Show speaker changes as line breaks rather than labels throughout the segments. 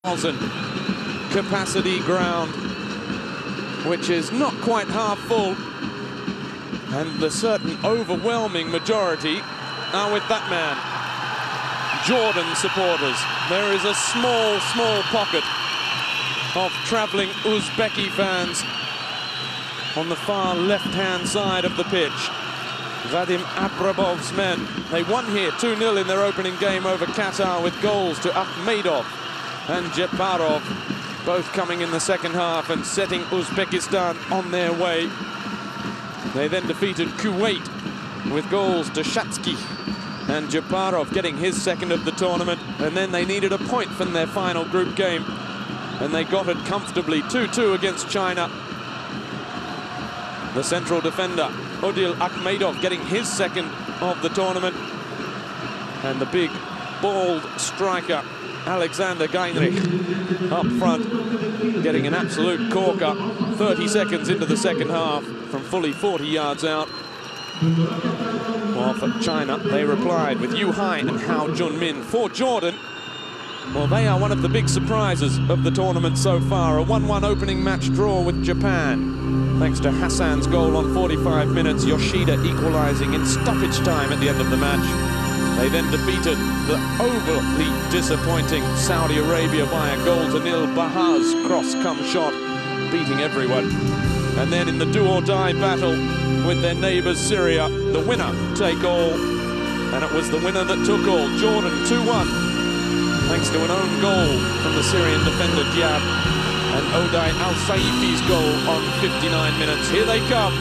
capacity ground, which is not quite half full, and the certain overwhelming majority are with that man. Jordan supporters. There is a small pocket of traveling Uzbeki fans on the far left-hand side of the pitch. Vadim Abrabov's men. They won here 2-0 in their opening game over Qatar with goals to Akhmedov and Jeparov, both coming in the second half and setting Uzbekistan on their way. They then defeated Kuwait with goals to Shatsky and Jeparov getting his second of the tournament, and then they needed a point from their final group game, and they got it comfortably, 2-2 against China. The central defender, Odil Akhmedov, getting his second of the tournament, and the big, bald striker, Alexander Geinrich, up front, getting an absolute corker 30 seconds into the second half from fully 40 yards out. Well, for China, they replied with Yu Hai and Hao Junmin. For Jordan, well, they are one of the big surprises of the tournament so far. A 1-1 opening match draw with Japan, thanks to Hassan's goal on 45 minutes, Yoshida equalizing in stoppage time at the end of the match. They then defeated the overly disappointing Saudi Arabia by a 0-0. Baha's cross-come shot, beating everyone. And then in the do-or-die battle with their neighbours Syria, the winner take all. And it was the winner that took all. Jordan 2-1, thanks to an own goal from the Syrian defender Diab and Oday Al-Saifi's goal on 59 minutes. Here they come,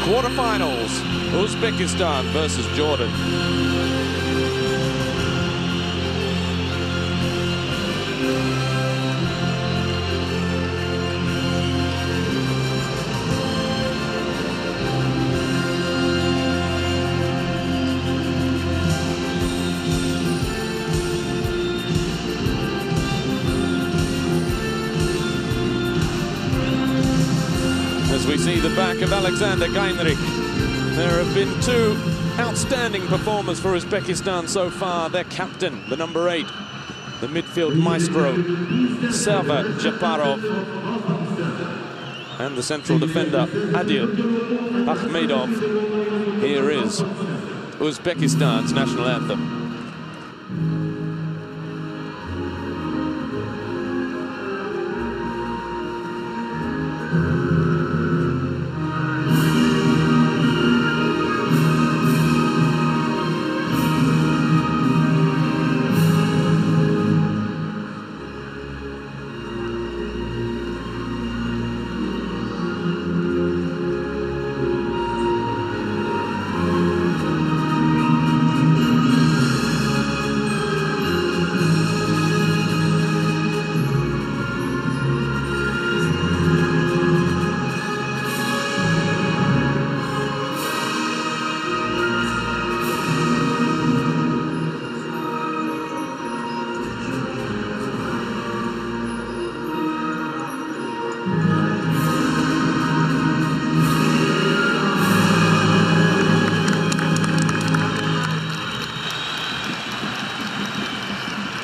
quarterfinals, Uzbekistan versus Jordan. As we see the back of Alexander Geinrich, there have been two outstanding performers for Uzbekistan so far. Their captain, the number 8, the midfield maestro, Server Jeparov, and the central defender, Adil Akhmedov. Here is Uzbekistan's national anthem.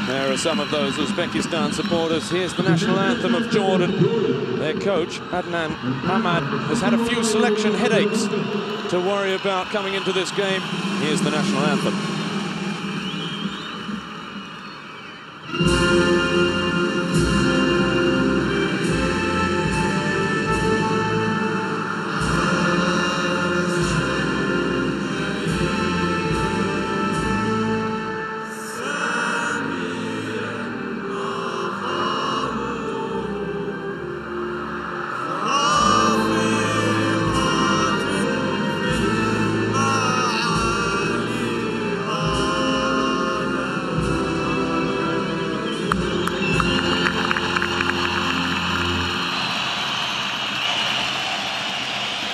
There are some of those Uzbekistan supporters. Here's the national anthem of Jordan. Their coach, Adnan Ahmad, has had a few selection headaches to worry about coming into this game. Here's the national anthem.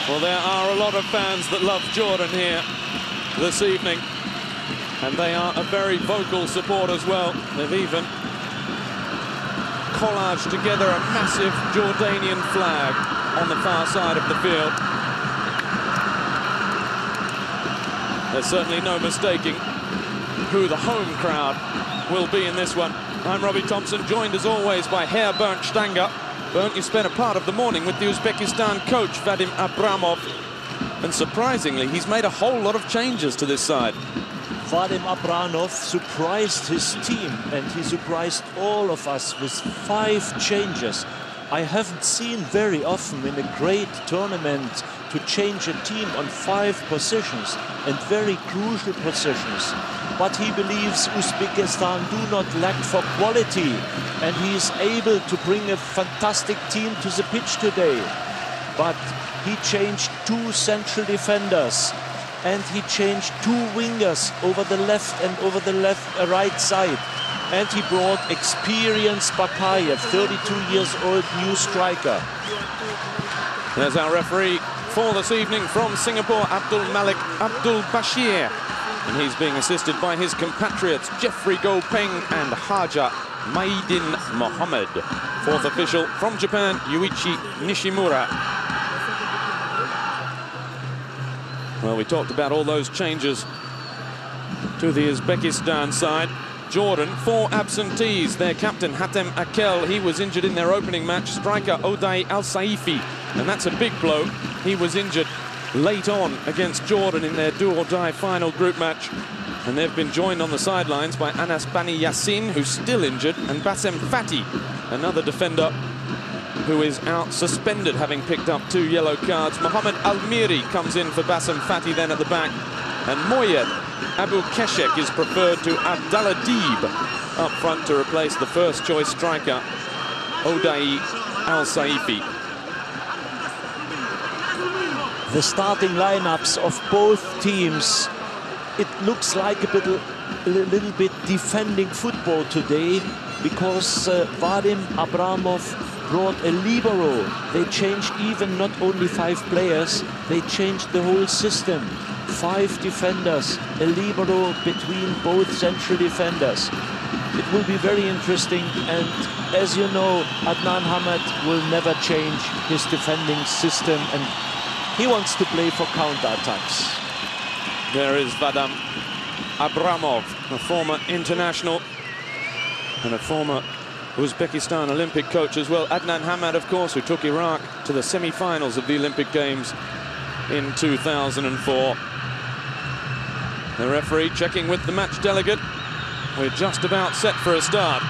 Well, there are a lot of fans that love Jordan here this evening, and they are a very vocal support as well. They've even collaged together a massive Jordanian flag on the far side of the field. There's certainly no mistaking who the home crowd will be in this one. I'm Robbie Thompson, joined as always by Herr Bernd Stanger. Bernd, you spent a part of the morning with the Uzbekistan coach, Vadim Abramov. And surprisingly, he's made a whole lot of changes to this side.
Vadim Abramov surprised his team, and he surprised all of us with 5 changes. I haven't seen very often in a great tournament to change a team on 5 positions, and very crucial positions. But he believes Uzbekistan do not lack for quality, and he is able to bring a fantastic team to the pitch today. But he changed 2 central defenders, and he changed 2 wingers over the left and over the right side. And he brought experienced Bakayev, 32 years old, new striker.
There's our referee for this evening from Singapore, Abdul Malik Abdul Bashir. And he's being assisted by his compatriots, Jeffrey Go-Peng and Haja Maidin Mohammed. 4th official from Japan, Yuichi Nishimura. Well, we talked about all those changes to the Uzbekistan side. Jordan, 4 absentees. Their captain, Hatem Akel, he was injured in their opening match. Striker Oday Al-Saifi, and that's a big blow. He was injured late on against Jordan in their do-or-die final group match. And they've been joined on the sidelines by Anas Bani Yassin, who's still injured, and Bassem Fati, another defender who is out suspended, having picked up 2 yellow cards. Mohamed Almiri comes in for Bassem Fati then at the back. And Moyed Abu Keshek is preferred to Abdallah Deeb up front to replace the first choice striker, Oday Al-Saifi.
The starting lineups of both teams, it looks like a little bit defending football today, because Vadim Abramov brought a libero. They changed even not only 5 players, they changed the whole system. 5 defenders, a libero between both central defenders. It will be very interesting, and as you know, Adnan Hamad will never change his defending system, and he wants to play for counter-attacks.
There is Vadim Abramov, a former international and a former Uzbekistan Olympic coach as well. Adnan Hamad, of course, who took Iraq to the semi-finals of the Olympic Games in 2004. The referee checking with the match delegate. We're just about set for a start.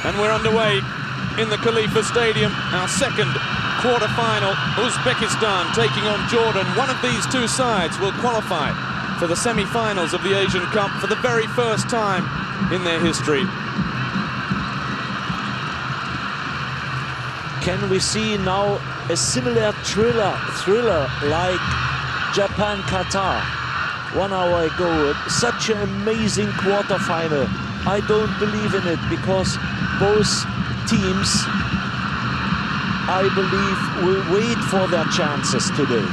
And we're underway in the Khalifa Stadium, our second quarter-final. Uzbekistan taking on Jordan. One of these 2 sides will qualify for the semi-finals of the Asian Cup for the very first time in their history.
Can we see now a similar thriller like Japan-Qatar 1 hour ago? Such an amazing quarter-final. I don't believe in it, because both teams, I believe, will wait for their chances today.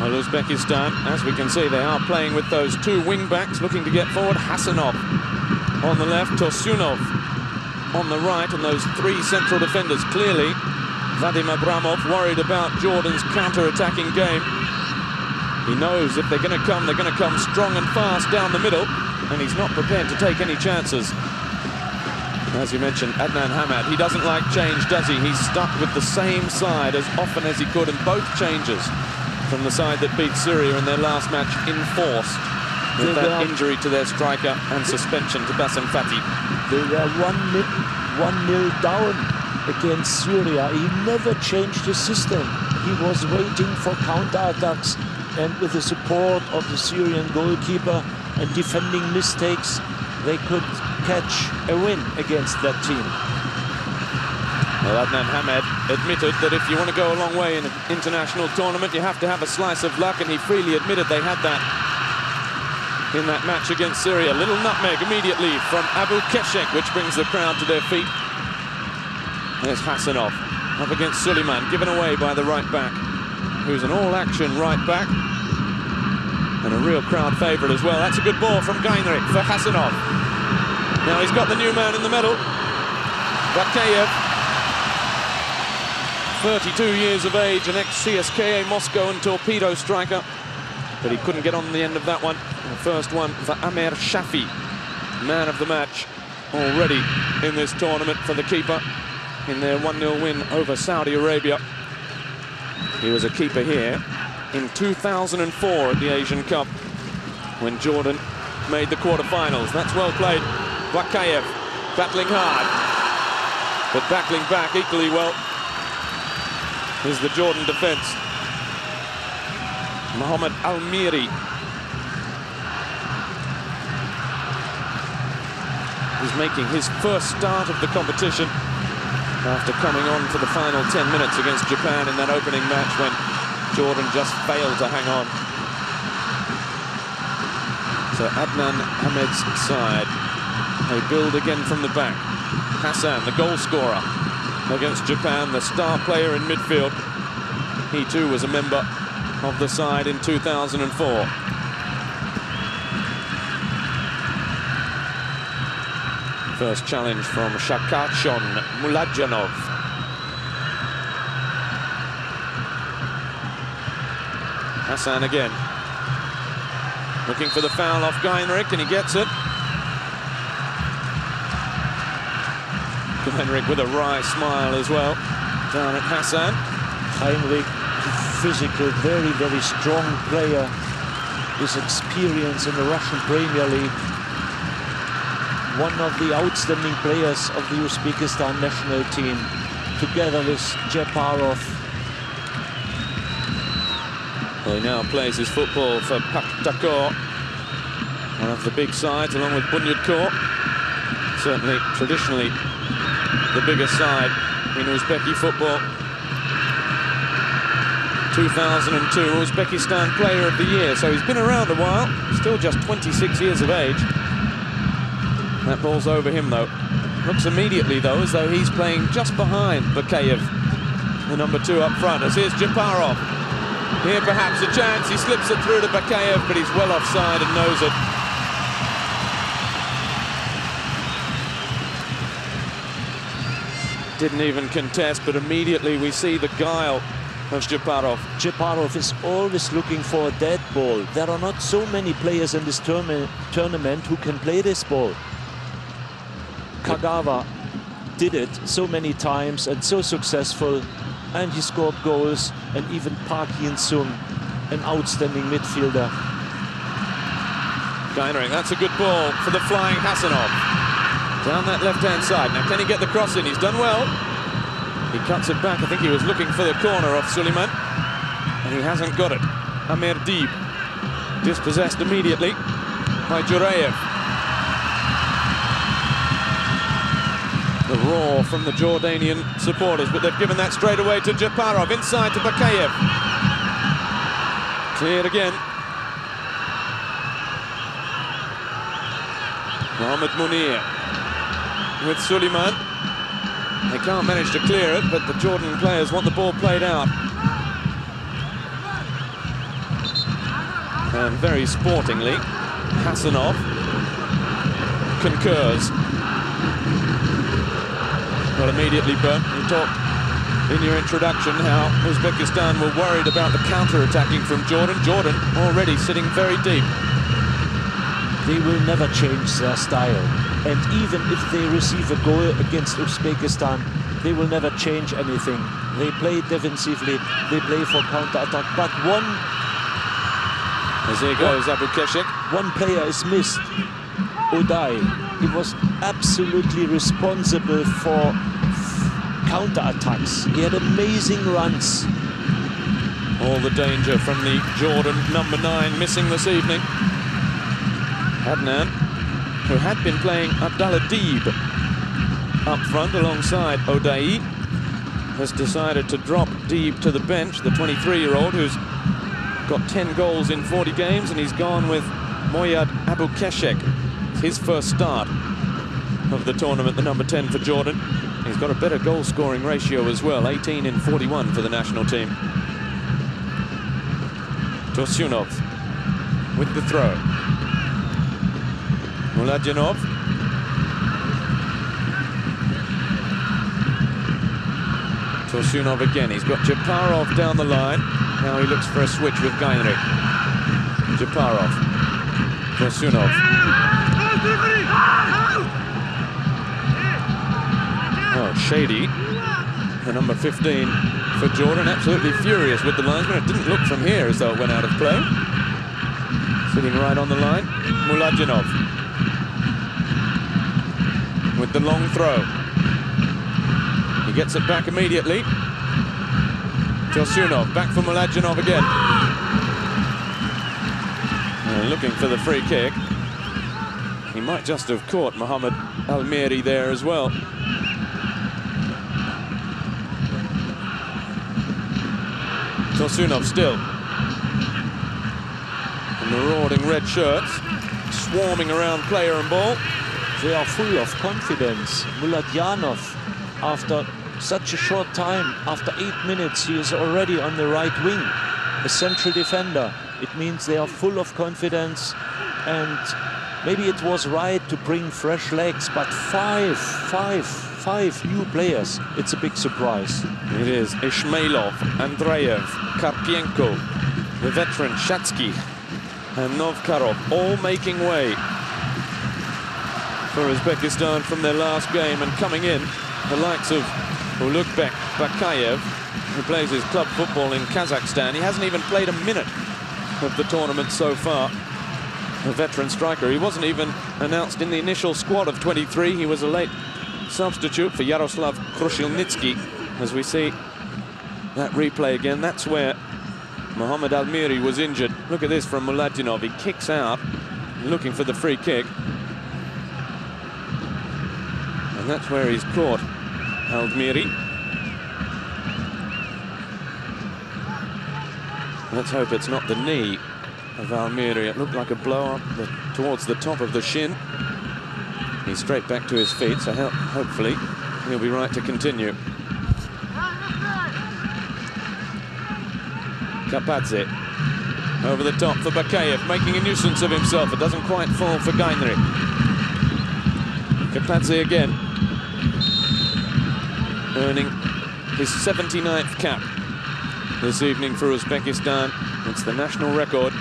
Well, Uzbekistan, as we can see, they are playing with those 2 wing-backs looking to get forward. Hasanov on the left, Tosunov on the right, and those 3 central defenders. Clearly, Vadim Abramov worried about Jordan's counter-attacking game. He knows if they're going to come strong and fast down the middle, and he's not prepared to take any chances. As you mentioned, Adnan Hamad, he doesn't like change, does he? He's stuck with the same side as often as he could, and both changes from the side that beat Syria in their last match enforced with that injury to their striker and suspension to Bassem Fati.
They were 1-0 down against Syria. He never changed his system. He was waiting for counter-attacks, and with the support of the Syrian goalkeeper and defending mistakes, they could catch a win against that team.
Well, Adnan Hamad admitted that if you want to go a long way in an international tournament, you have to have a slice of luck, and he freely admitted they had that in that match against Syria. Little nutmeg immediately from Abu Keshek, which brings the crowd to their feet. There's Hasanov up against Suleiman, given away by the right back, who's an all-action right back and a real crowd favourite as well. That's a good ball from Gainrich for Hasanov. Now he's got the new man in the middle, Bakayev. 32 years of age, an ex-CSKA Moscow and Torpedo striker. But he couldn't get on the end of that one. The first one for Amer Shafi, man of the match already in this tournament for the keeper in their 1-0 win over Saudi Arabia. He was a keeper here in 2004 at the Asian Cup when Jordan made the quarterfinals. That's well played. Bakayev battling hard, but battling back equally well is the Jordan defense. Mohamed Almiri is making his first start of the competition after coming on for the final 10 minutes against Japan in that opening match when Jordan just failed to hang on. So Adnan Ahmed's side, they build again from the back. Hassan, the goal scorer against Japan, the star player in midfield. He too was a member of the side in 2004. First challenge from Shakachon Mulajanov. Hassan again. Looking for the foul off Heinrich, and he gets it. Heinrich with a wry smile as well down at Hassan.
Heinrich, physical, very, very strong player. His experience in the Russian Premier League. One of the outstanding players of the Uzbekistan national team, together with Jeparov.
Well, he now plays his football for Paktakor, one of the big sides, along with Bunyodkor. Certainly, traditionally, the biggest side in Uzbeki football. 2002 Uzbekistan Player of the Year, so he's been around a while, still just 26 years of age. That ball's over him, though. Looks immediately, though, as though he's playing just behind Bakayev, the number 2 up front, as here's Jeparov. Here, perhaps a chance. He slips it through to Bakayev, but he's well offside and knows it. Didn't even contest, but immediately we see the guile of Jeparov.
Jeparov is always looking for a dead ball. There are not so many players in this tournament who can play this ball. Kagawa did it so many times and so successful, and he scored goals, and even Park Yin-sung, an outstanding midfielder.
Heinrich, that's a good ball for the flying Hassanov. Down that left-hand side. Now, can he get the cross in? He's done well. He cuts it back. I think he was looking for the corner off Suleiman, and he hasn't got it. Amir Deeb dispossessed immediately by Jurayev. The roar from the Jordanian supporters, but they've given that straight away to Jeparov, inside to Bakayev. Cleared again. Mohamed Munir with Suleiman. They can't manage to clear it, but the Jordan players want the ball played out. And very sportingly, Hassanov concurs. Well, immediately, Bert, you talked in your introduction how Uzbekistan were worried about the counter-attacking from Jordan. Jordan already sitting very deep.
They will never change their style. And even if they receive a goal against Uzbekistan, they will never change anything. They play defensively, they play for counter-attack. But
as here goes Abu Keshik.
One player is missed, Odai. He was absolutely responsible for counter-attacks. He had amazing runs.
All the danger from the Jordan number 9 missing this evening. Adnan, who had been playing Abdallah Deeb up front alongside Odai, has decided to drop Deeb to the bench, the 23-year-old who's got 10 goals in 40 games, and he's gone with Moyad Abu Keshek. His first start of the tournament, the number 10 for Jordan. He's got a better goal-scoring ratio as well, 18 in 41 for the national team. Tosyunov with the throw. Mulajanov. Tursunov again. He's got Japarov down the line. Now he looks for a switch with Gainrich. Japarov. Tursunov. Oh, Shady, the number 15 for Jordan, absolutely furious with the linesman. It didn't look from here as though it went out of play. Sitting right on the line, Muladinov with the long throw. He gets it back immediately. Tursunov, back for Muladinov again. And looking for the free kick. He might just have caught Mohamed Almiri there as well. Tursunov still. The marauding red shirts, swarming around player and ball.
They are full of confidence. Muladinov, after such a short time, after 8 minutes, he is already on the right wing, a central defender. It means they are full of confidence, and maybe it was right to bring fresh legs, but five new players. It's a big surprise.
It is. Ishmailov, Andreev, Karpienko, the veteran Shatsky, and Novkarov all making way for Uzbekistan from their last game, and coming in, the likes of Ulukbek Bakayev, who plays his club football in Kazakhstan. He hasn't even played a minute of the tournament so far. A veteran striker. He wasn't even announced in the initial squad of 23. He was a late substitute for Yaroslav Krushilnitsky. As we see that replay again, that's where Mohamed Almiri was injured. Look at this from Muladinov. He kicks out, looking for the free kick. And that's where he's caught Almiri. Let's hope it's not the knee of Almiri. It looked like a blow up towards the top of the shin. He's straight back to his feet, so hopefully he'll be right to continue. Kapadze over the top for Bakayev, making a nuisance of himself. It doesn't quite fall for Gainrich. Kapadze again, earning his 79th cap this evening for Uzbekistan. It's the national record.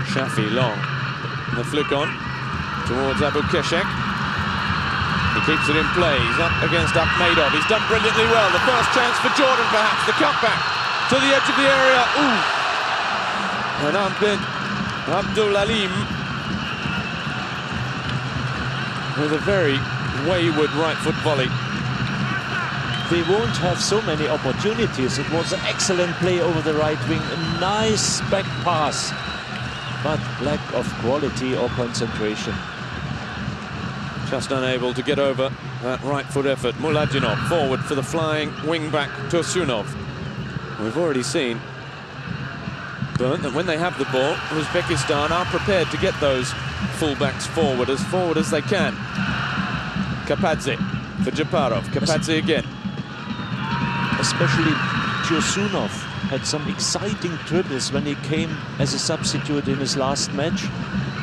Shafi long. The flick on towards Abu Keshek. He keeps it in play. He's up against Akhmedov. He's done brilliantly well. The first chance for Jordan, perhaps. The cutback to the edge of the area. Ooh. And Abdul Alim with a very wayward right foot volley.
They won't have so many opportunities. It was an excellent play over the right wing. A nice back pass, but lack of quality or concentration.
Just unable to get over that right foot effort. Muladinov forward for the flying wing back Tursunov. We've already seen that when they have the ball, Uzbekistan are prepared to get those fullbacks forward as they can. Kapadze for Japarov. Kapadze again.
Especially Tursunov had some exciting dribbles when he came as a substitute in his last match,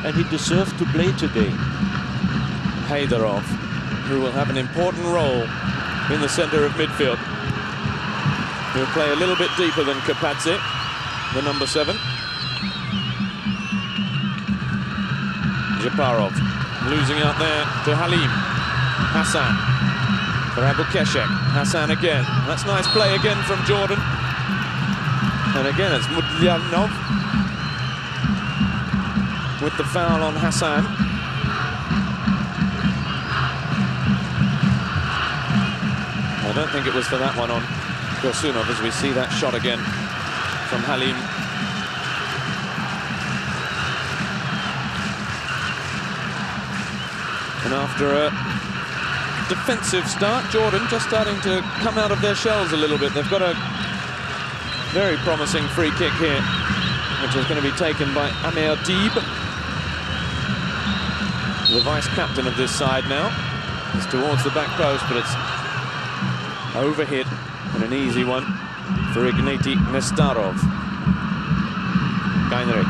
and he deserved to play today.
Haydarov, who will have an important role in the center of midfield. He'll play a little bit deeper than Kapadze, the number 7. Japarov losing out there to Halim. Hassan for Abu Keshek. Hassan again. That's nice play again from Jordan. And again it's Mudlyanov with the foul on Hassan. I don't think it was for that one on Tursunov, as we see that shot again from Halim. And after a defensive start, Jordan just starting to come out of their shells a little bit. They've got a very promising free kick here, which is going to be taken by Amir Deeb, the vice-captain of this side now. It's towards the back post, but it's overhit, and an easy one for Ignati Nestarov. Gainrich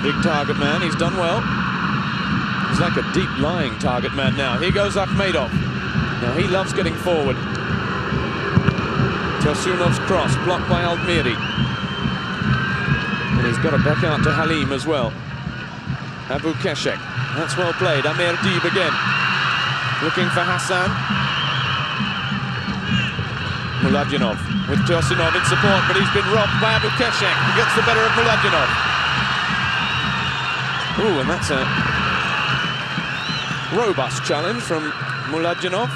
big target man. He's done well. He's like a deep lying target man now. Here goes Akhmedov. Now he loves getting forward. Tursunov's cross blocked by Almiri. And he's got it back out to Halim as well. Abu Keshek. That's well played. Amir Deeb again. Looking for Hassan. Muladjanov with Tursunov in support, but he's been robbed by Abu Keshek. He gets the better of Muladjanov. Ooh, and that's a robust challenge from Muladjanov.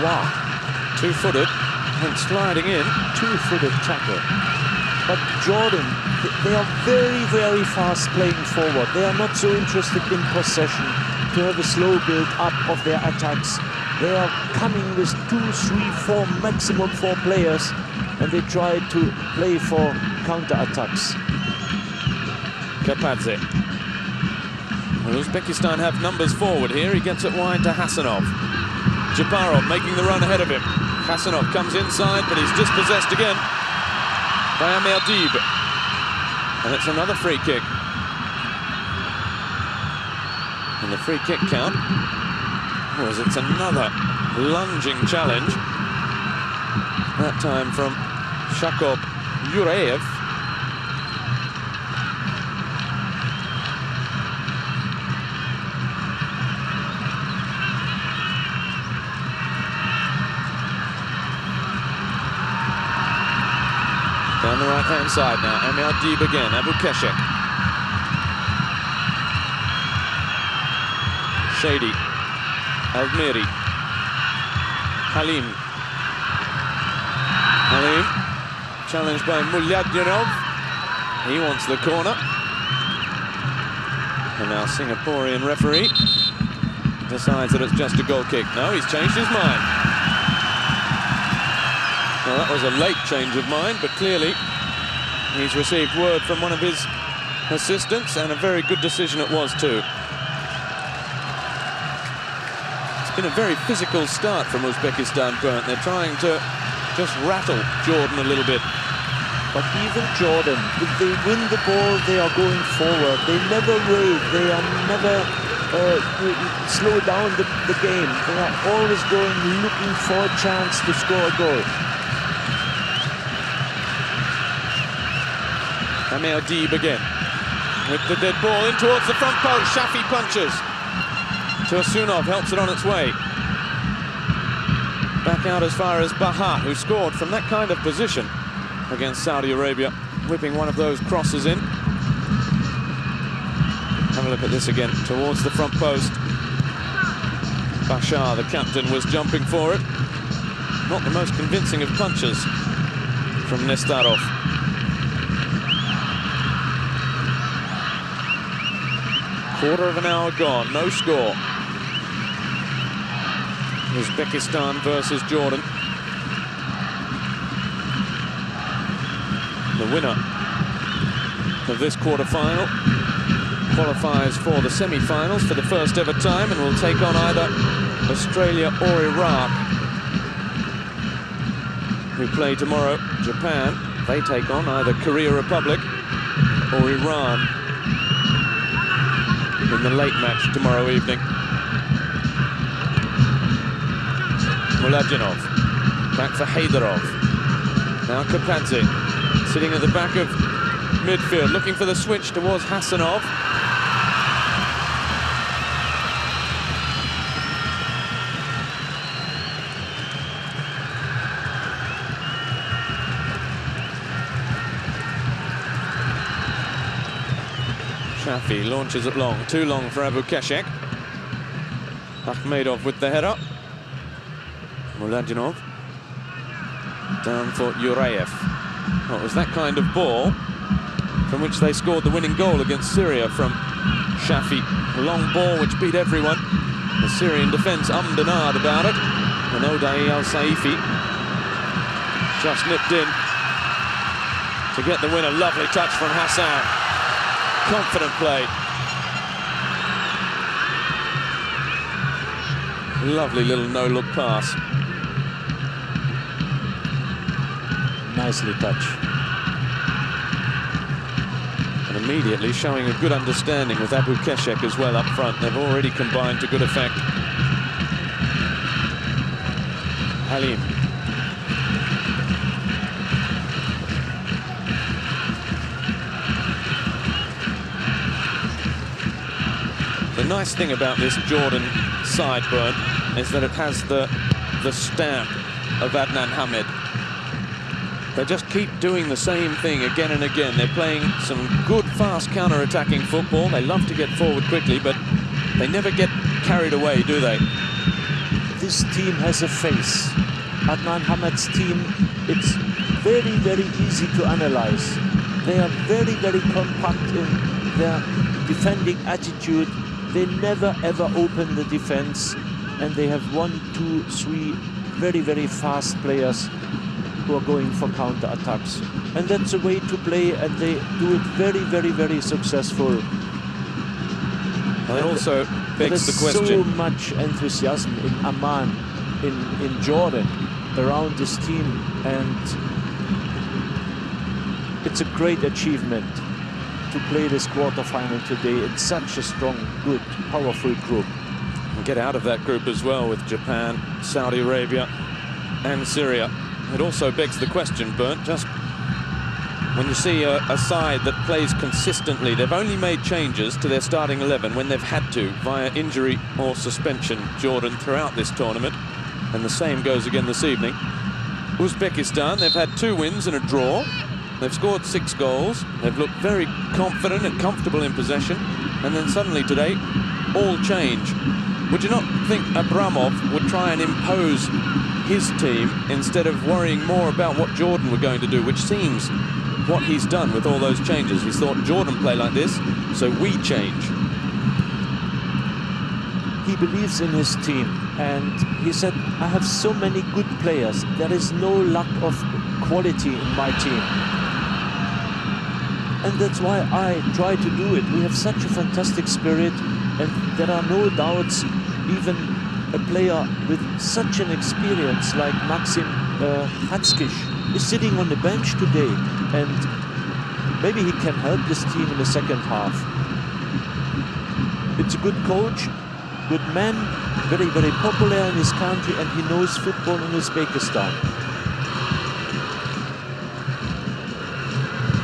Wow.
Two-footed and sliding in.
Two-footed tackle. But Jordan, they are very, very fast playing forward. They are not so interested in possession, to have a slow build-up of their attacks. They are coming with 2, 3, 4, maximum 4 players, and they try to play for counter-attacks.
Kapadze. Well, Uzbekistan have numbers forward here. He gets it wide to Hasanov. Japarov making the run ahead of him. Hasanov comes inside, but he's dispossessed again by Amir Deeb. And it's another free kick. And the free kick count was it's another lunging challenge. That time from Shakov Yureyev. Down the right-hand side now, Amir Deeb again, Abu Keshek. Shady, Almiri, Halim. Halim, challenged by Muladjanov. He wants the corner. And now Singaporean referee decides that it's just a goal kick. No, he's changed his mind. Well, that was a late change of mind, but clearly he's received word from one of his assistants, and a very good decision it was too. It's been a very physical start from Uzbekistan, Bernd. They're trying to just rattle Jordan a little bit.
But even Jordan, if they win the ball, they are going forward. They never wait. They are never slow down the game. They are always going, looking for a chance to score a goal.
Amir Deeb again with the dead ball in towards the front post. Shafi punches. Tursunov helps it on its way. Back out as far as Baha, who scored from that kind of position against Saudi Arabia, whipping one of those crosses in. Have a look at this again, towards the front post. Bashar, the captain, was jumping for it. Not the most convincing of punches from Nestarov. Quarter of an hour gone, no score. Uzbekistan versus Jordan. The winner of this quarter-final qualifies for the semi-finals for the first ever time and will take on either Australia or Iraq, who play tomorrow. Japan, they take on either Korea Republic or Iran in the late match tomorrow evening. Muladjanov, back for Haydarov. Now Kapadze, sitting at the back of midfield, looking for the switch towards Hasanov. Shafi launches it long, too long for Abu Keshek. Akhmedov with the header. Muladjanov down for Yureyev. Well, it was that kind of ball from which they scored the winning goal against Syria from Shafi. A long ball which beat everyone. The Syrian defence ummed and ahed about it. And Oday Al-Saifi just nipped in to get the winner. Lovely touch from Hassan. Confident play. Lovely little no-look pass.
nicely touched.
And immediately showing a good understanding with Abu Keshek as well up front. They've already combined to good effect. Halim. The nice thing about this Jordan side, Bernd, is that it has the stamp of Adnan Hamid. They just keep doing the same thing again and again. They're playing some good, fast counter-attacking football. They love to get forward quickly, but they never get carried away, do they?
This team has a face. Adnan Hamid's team, it's very, very easy to analyze. They are very, very compact in their defending attitude. They never, ever open the defense. And they have 1, 2, 3 very, very fast players who are going for counter-attacks. And that's a way to play, and they do it very, very, very successful.
Well, it also begs the question.
There's so much enthusiasm in Amman, in Jordan, around this team, and it's a great achievement to play this quarterfinal today. It's such a strong, good, powerful group.
And get out of that group as well with Japan, Saudi Arabia, and Syria. It also begs the question, Bernd, just when you see a side that plays consistently, they've only made changes to their starting 11 when they've had to, via injury or suspension, Jordan, throughout this tournament. And the same goes again this evening. Uzbekistan, they've had 2 wins and a draw. They've scored 6 goals. They've looked very confident and comfortable in possession. And then suddenly today, all change. Would you not think Abramov would try and impose his team instead of worrying more about what Jordan were going to do, which seems what he's done with all those changes? He's thought, Jordan play like this, so we change.
He believes in his team, and he said, I have so many good players. There is no lack of quality in my team. And that's why I try to do it. We have such a fantastic spirit, and there are no doubts. Even a player with such an experience like Maxim Hatskish is sitting on the bench today, and maybe he can help this team in the second half. It's a good coach, good man, very, very popular in his country, and he knows football in Uzbekistan.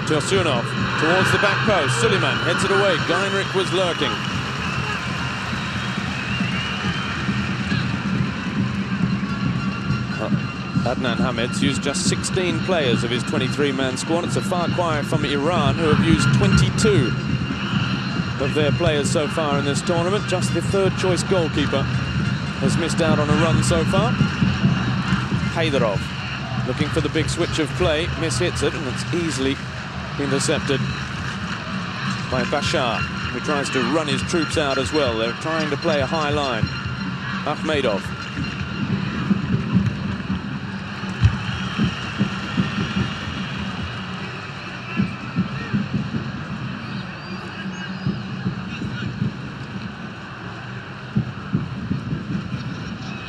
Tursunov towards the back post. Suleiman heads it away. Geinrich was lurking. Adnan Hamid's used just 16 players of his 23-man squad. It's a far cry from Iran, who have used 22 of their players so far in this tournament. Just the third-choice goalkeeper has missed out on a run so far. Haydarov looking for the big switch of play, mishits it, and it's easily intercepted by Bashar, who tries to run his troops out as well. They're trying to play a high line. Akhmedov.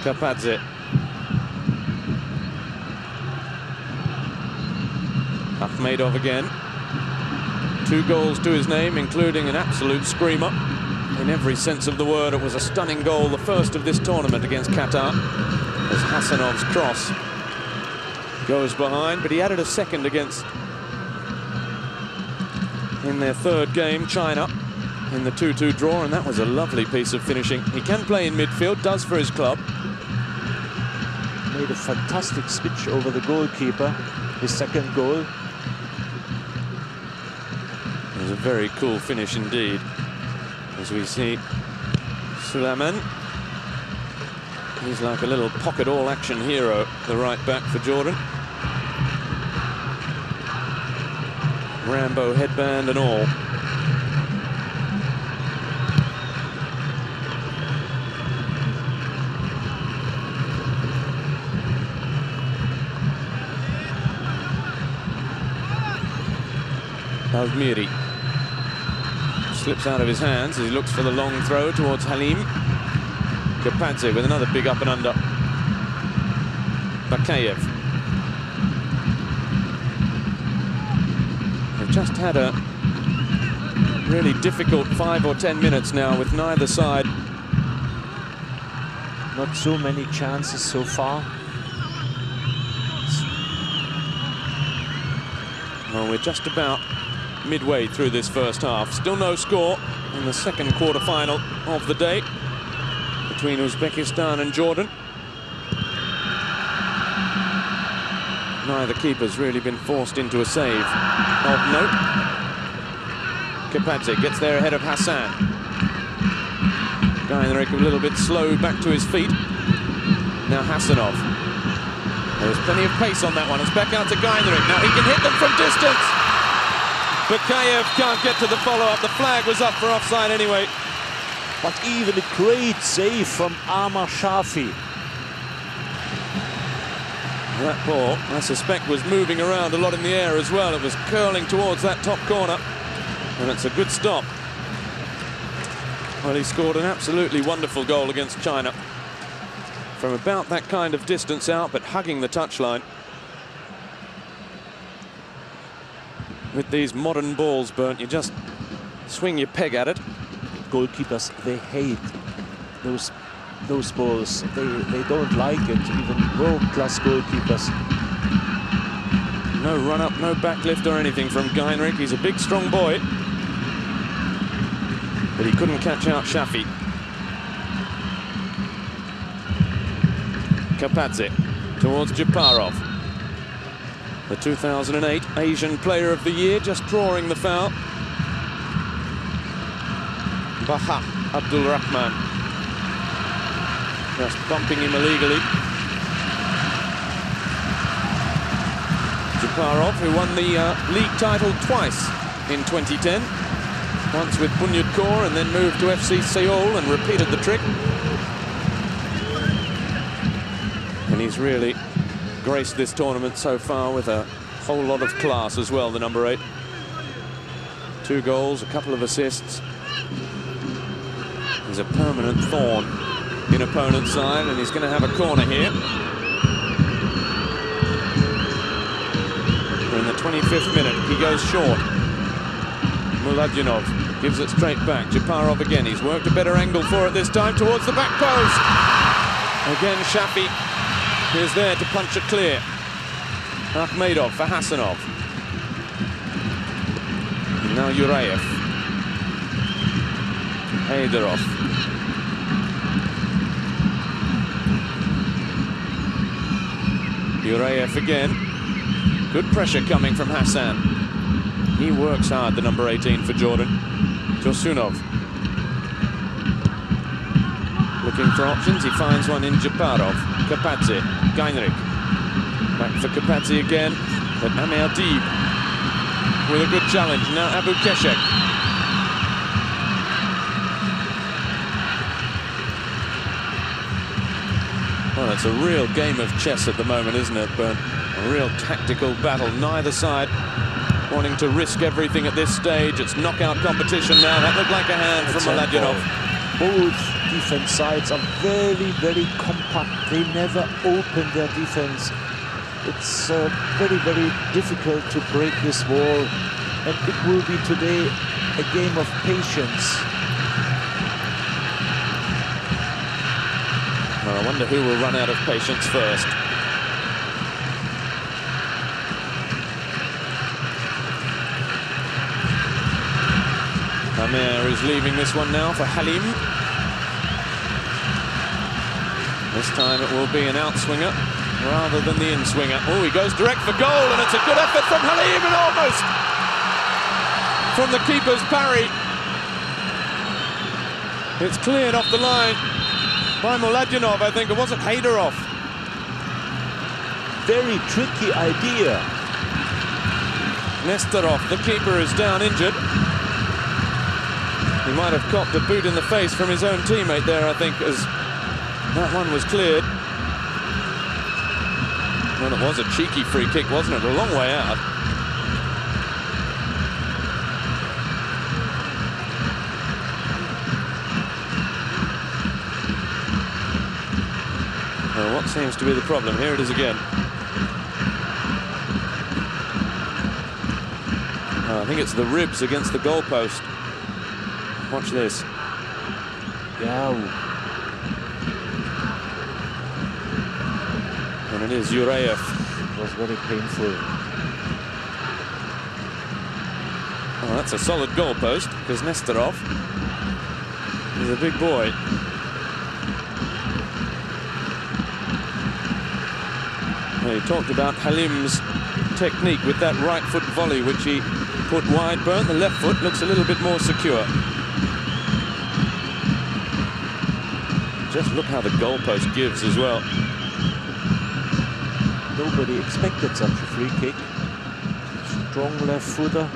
Kapadze. Akhmedov again. 2 goals to his name, including an absolute screamer. In every sense of the word, it was a stunning goal, the first of this tournament against Qatar, as Hassanov's cross goes behind, but he added a second against, in their 3rd game, China, in the 2-2 draw, and that was a lovely piece of finishing. He can play in midfield, does for his club.
Made a fantastic switch over the goalkeeper, his 2nd goal.
It was a very cool finish indeed. As we see Suleiman, he's like a little pocket all-action hero, the right back for Jordan. Rambo headband and all. Almiri slips out of his hands as he looks for the long throw towards Halim. Kapadze with another big up and under. Bakayev. just had a really difficult 5 or 10 minutes now with neither side.
Not so many chances so far.
Well, we're just about midway through this first half. Still no score in the second quarter-final of the day between Uzbekistan and Jordan. Neither keeper's really been forced into a save of note. Qatar gets there ahead of Hassan. Gainrich a little bit slow back to his feet. Now Hassanov. There's plenty of pace on that one. It's back out to Gainrich. Now he can hit them from distance. Bakayev can't get to the follow-up. The flag was up for offside anyway.
But even a great save from Amar Shafi.
That ball, I suspect, was moving around a lot in the air as well. It was curling towards that top corner. And it's a good stop. Well, he scored an absolutely wonderful goal against China. From about that kind of distance out, but hugging the touchline. With these modern balls, Bernd, you just swing your peg at it.
Goalkeepers, they hate those balls. They don't like it, even world-class goalkeepers.
No run-up, no backlift or anything from Gainrich. He's a big, strong boy. But he couldn't catch out Shafi. Qatar towards Japarov. The 2008 Asian Player of the Year, just drawing the foul. Baha Abdul Rahman. Just bumping him illegally. Japarov, who won the league title twice in 2010. Once with Bunyodkor and then moved to FC Seoul and repeated the trick. And he's really graced this tournament so far with a whole lot of class as well, the number 8. 2 goals, a couple of assists. He's a permanent thorn in opponent's side, and he's going to have a corner here. We're in the 25th minute. He goes short. Muladinov gives it straight back. Japarov again. He's worked a better angle for it this time towards the back post. Again, Shafi is there to punch it clear. Akhmedov for Hassanov. And now Urayev. Haydarov. Urayev again. Good pressure coming from Hassan. He works hard, the number 18 for Jordan. Tursunov. Looking for options, he finds one in Japarov. Qatar, Gainrich. Back for Qatar again, but Amir Deeb with a good challenge. Now Abu Keshek. Well, it's a real game of chess at the moment, isn't it, Bernd? A real tactical battle. Neither side wanting to risk everything at this stage. It's knockout competition now. That looked like a hand from Muladinov.
Both defense sides are very, very compact. They never open their defense. It's very, very difficult to break this wall. And it will be today a game of patience.
Well, I wonder who will run out of patience first. Amir is leaving this one now for Halim. This time it will be an outswinger rather than the in-swinger. Oh, he goes direct for goal, and it's a good effort from Halim, and almost from the keeper's parry. It's cleared off the line by Muladinov, I think. It wasn't Haydarov.
Very tricky idea.
Nestorov, the keeper, is down injured. He might have copped a boot in the face from his own teammate there, I think, as that one was cleared. Well, it was a cheeky free kick, wasn't it? A long way out. Well, what seems to be the problem? Here it is again. think it's the ribs against the goalpost. Watch this.
Yeah.
And it is Yureyev.
It was very painful.
Oh, that's a solid goalpost, because Nestorov is a big boy. Well, he talked about Halim's technique with that right foot volley, which he put wide. Burnt the left foot, looks a little bit more secure. Just look how the goalpost gives as well.
Nobody expected such a free kick. Strong left footer.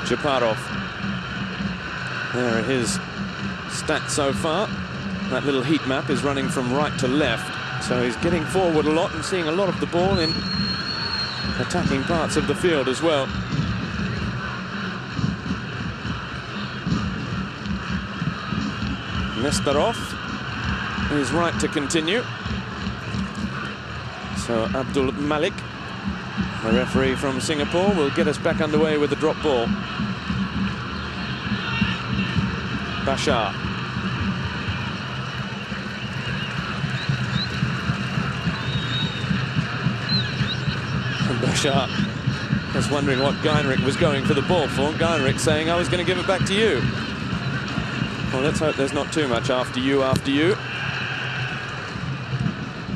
Chaparov. There are his stats so far. That little heat map is running from right to left. So he's getting forward a lot and seeing a lot of the ball in attacking parts of the field as well. Nestorov is right to continue. So Abdul Malik, the referee from Singapore, will get us back underway with the drop ball. Bashar. And Bashar was wondering what Geinrich was going for the ball for. Geinrich saying, I was going to give it back to you. Well, let's hope there's not too much after you.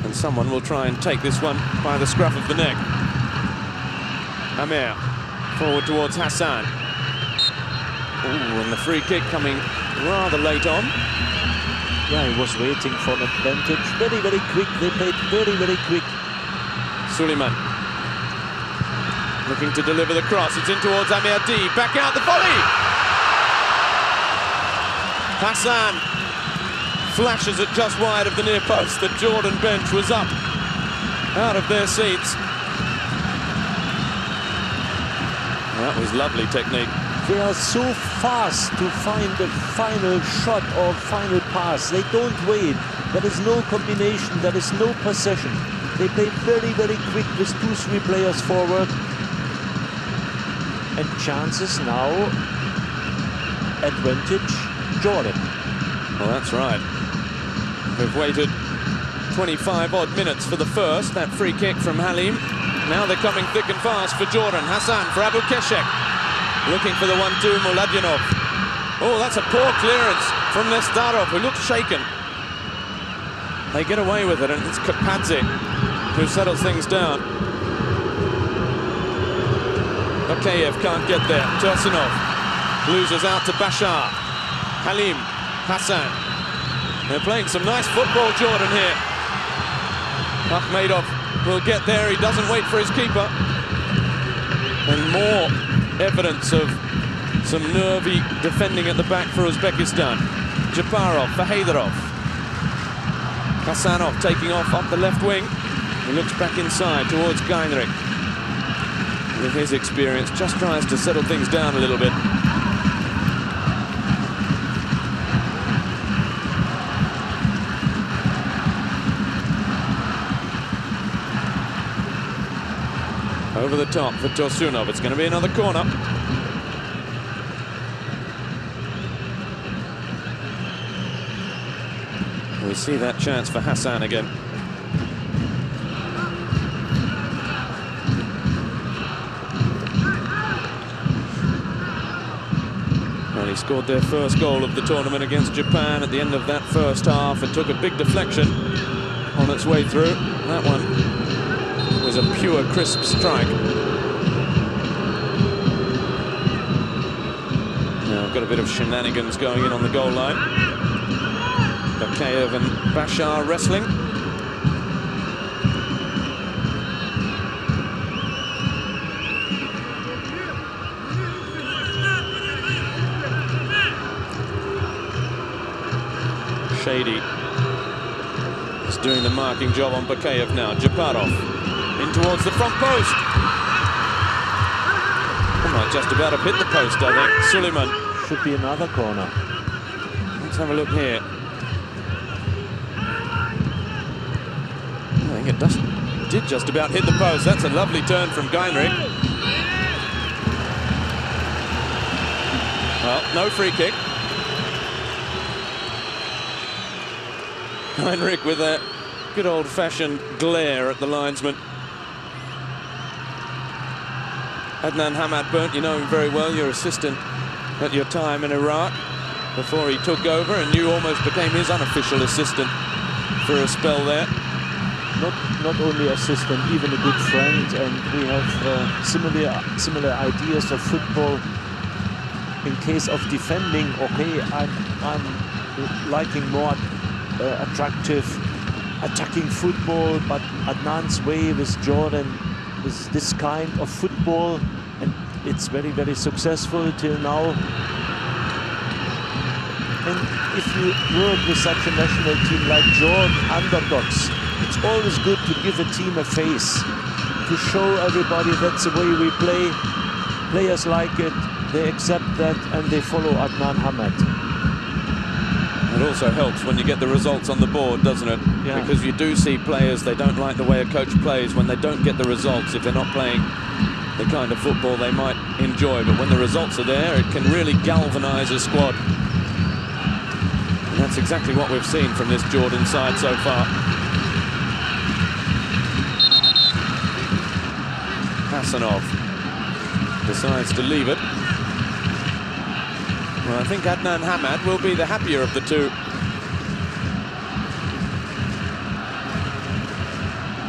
And someone will try and take this one by the scruff of the neck. Amir forward towards Hassan. Ooh, and the free kick coming rather late on.
Yeah, he was waiting for an advantage. Very, very quick. They played very, very quick.
Suleiman looking to deliver the cross. It's in towards Amir D. Back out the volley. Hassan flashes it just wide of the near post. The Jordan bench was up out of their seats. That was lovely technique.
They are so fast to find the final shot or final pass. They don't wait. There is no combination. There is no possession. They play very, very quick with 2-3 players forward. And chances now. Advantage, Jordan.
Well, that's right. We've waited 25 odd minutes for the first. That free kick from Halim. Now they're coming thick and fast for Jordan. Hassan for Abu Keshek. Looking for the 1-2, Muladyanov. Oh, that's a poor clearance from Nestorov, who looks shaken. They get away with it, and it's Kapadze who settles things down. Bakayev can't get there. Tursunov loses out to Bashar. Halim, Hassan. They're playing some nice football, Jordan, here. Akhmedov will get there. He doesn't wait for his keeper. And more evidence of some nervy defending at the back for Uzbekistan. Japarov for Haydarov. Hasanov taking off up the left wing. He looks back inside towards Geinrich. With his experience, just tries to settle things down a little bit. Over the top for Tursunov. It's going to be another corner. We see that chance for Hassan again. Well, he scored their first goal of the tournament against Japan at the end of that first half. It took a big deflection on its way through. That one was a pure, crisp strike. Now I've got a bit of shenanigans going in on the goal line. Bakayev and Bashar wrestling. Shady is doing the marking job on Bakayev now. Japarov in towards the front post. Oh, might just about have hit the post, I think. Suleiman.
Should be another corner.
Let's have a look here. think it did just about hit the post. That's a lovely turn from Heinrich. Well, no free kick. Heinrich with a good old-fashioned glare at the linesman. Adnan Hamad, you know him very well, your assistant at your time in Iraq before he took over, and you almost became his unofficial assistant for a spell there.
Not only assistant, even a good friend, and we have similar ideas of football. In case of defending, okay, I'm liking more attractive attacking football, but Adnan's way with Jordan is this kind of football, and it's very, very successful till now. And if you work with such a national team like Jordan, underdogs, it's always good to give a team a face, to show everybody that's the way we play. Players like it, they accept that, and they follow Adnan Hamad.
It also helps when you get the results on the board, doesn't it? Yeah. Because you do see players, they don't like the way a coach plays when they don't get the results, if they're not playing the kind of football they might enjoy. But when the results are there, it can really galvanise a squad. And that's exactly what we've seen from this Jordan side so far. Hasanov decides to leave it. Well, I think Adnan Hamad will be the happier of the two.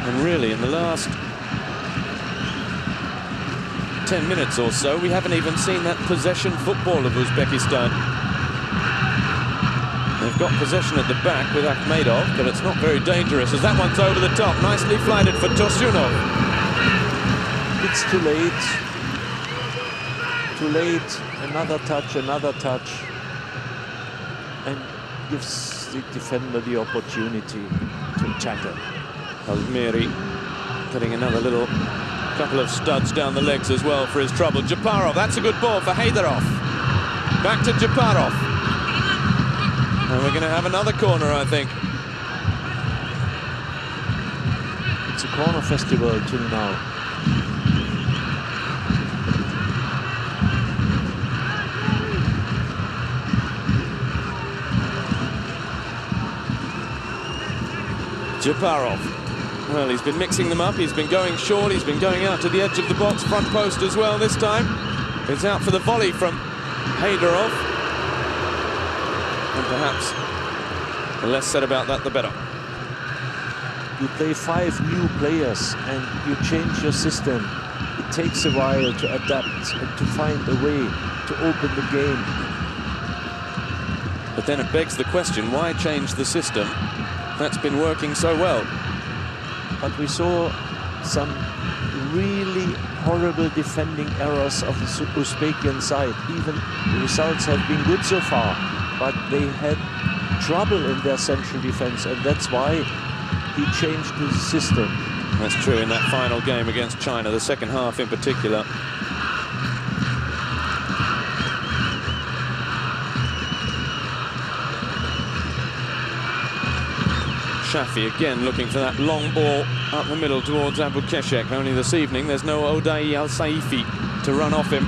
And really, in the last 10 minutes or so, we haven't even seen that possession football of Uzbekistan. They've got possession at the back with Akhmedov, but it's not very dangerous, as that one's over the top. Nicely flighted for Tursunov.
It's too late. Too late. Another touch, and gives the defender the opportunity to tackle.
Almiri getting another little couple of studs down the legs as well for his trouble. Japarov, that's a good ball for Haydarov. Back to Japarov. And we're going to have another corner, I think.
It's a corner festival till now.
Japarov, well, he's been mixing them up, he's been going short, he's been going out to the edge of the box, front post as well this time. It's out for the volley from Haydarov. And perhaps the less said about that, the better.
You play 5 new players and you change your system. It takes a while to adapt and to find a way to open the game.
But then it begs the question, why change the system that's been working so well?
But we saw some really horrible defending errors of the Uzbekian side. Even the results have been good so far, but they had trouble in their central defense, and that's why he changed the system.
That's true in that final game against China, the second half in particular. Shafi again looking for that long ball up the middle towards Abu Keshek. Only this evening there's no Odai Al-Saifi to run off him.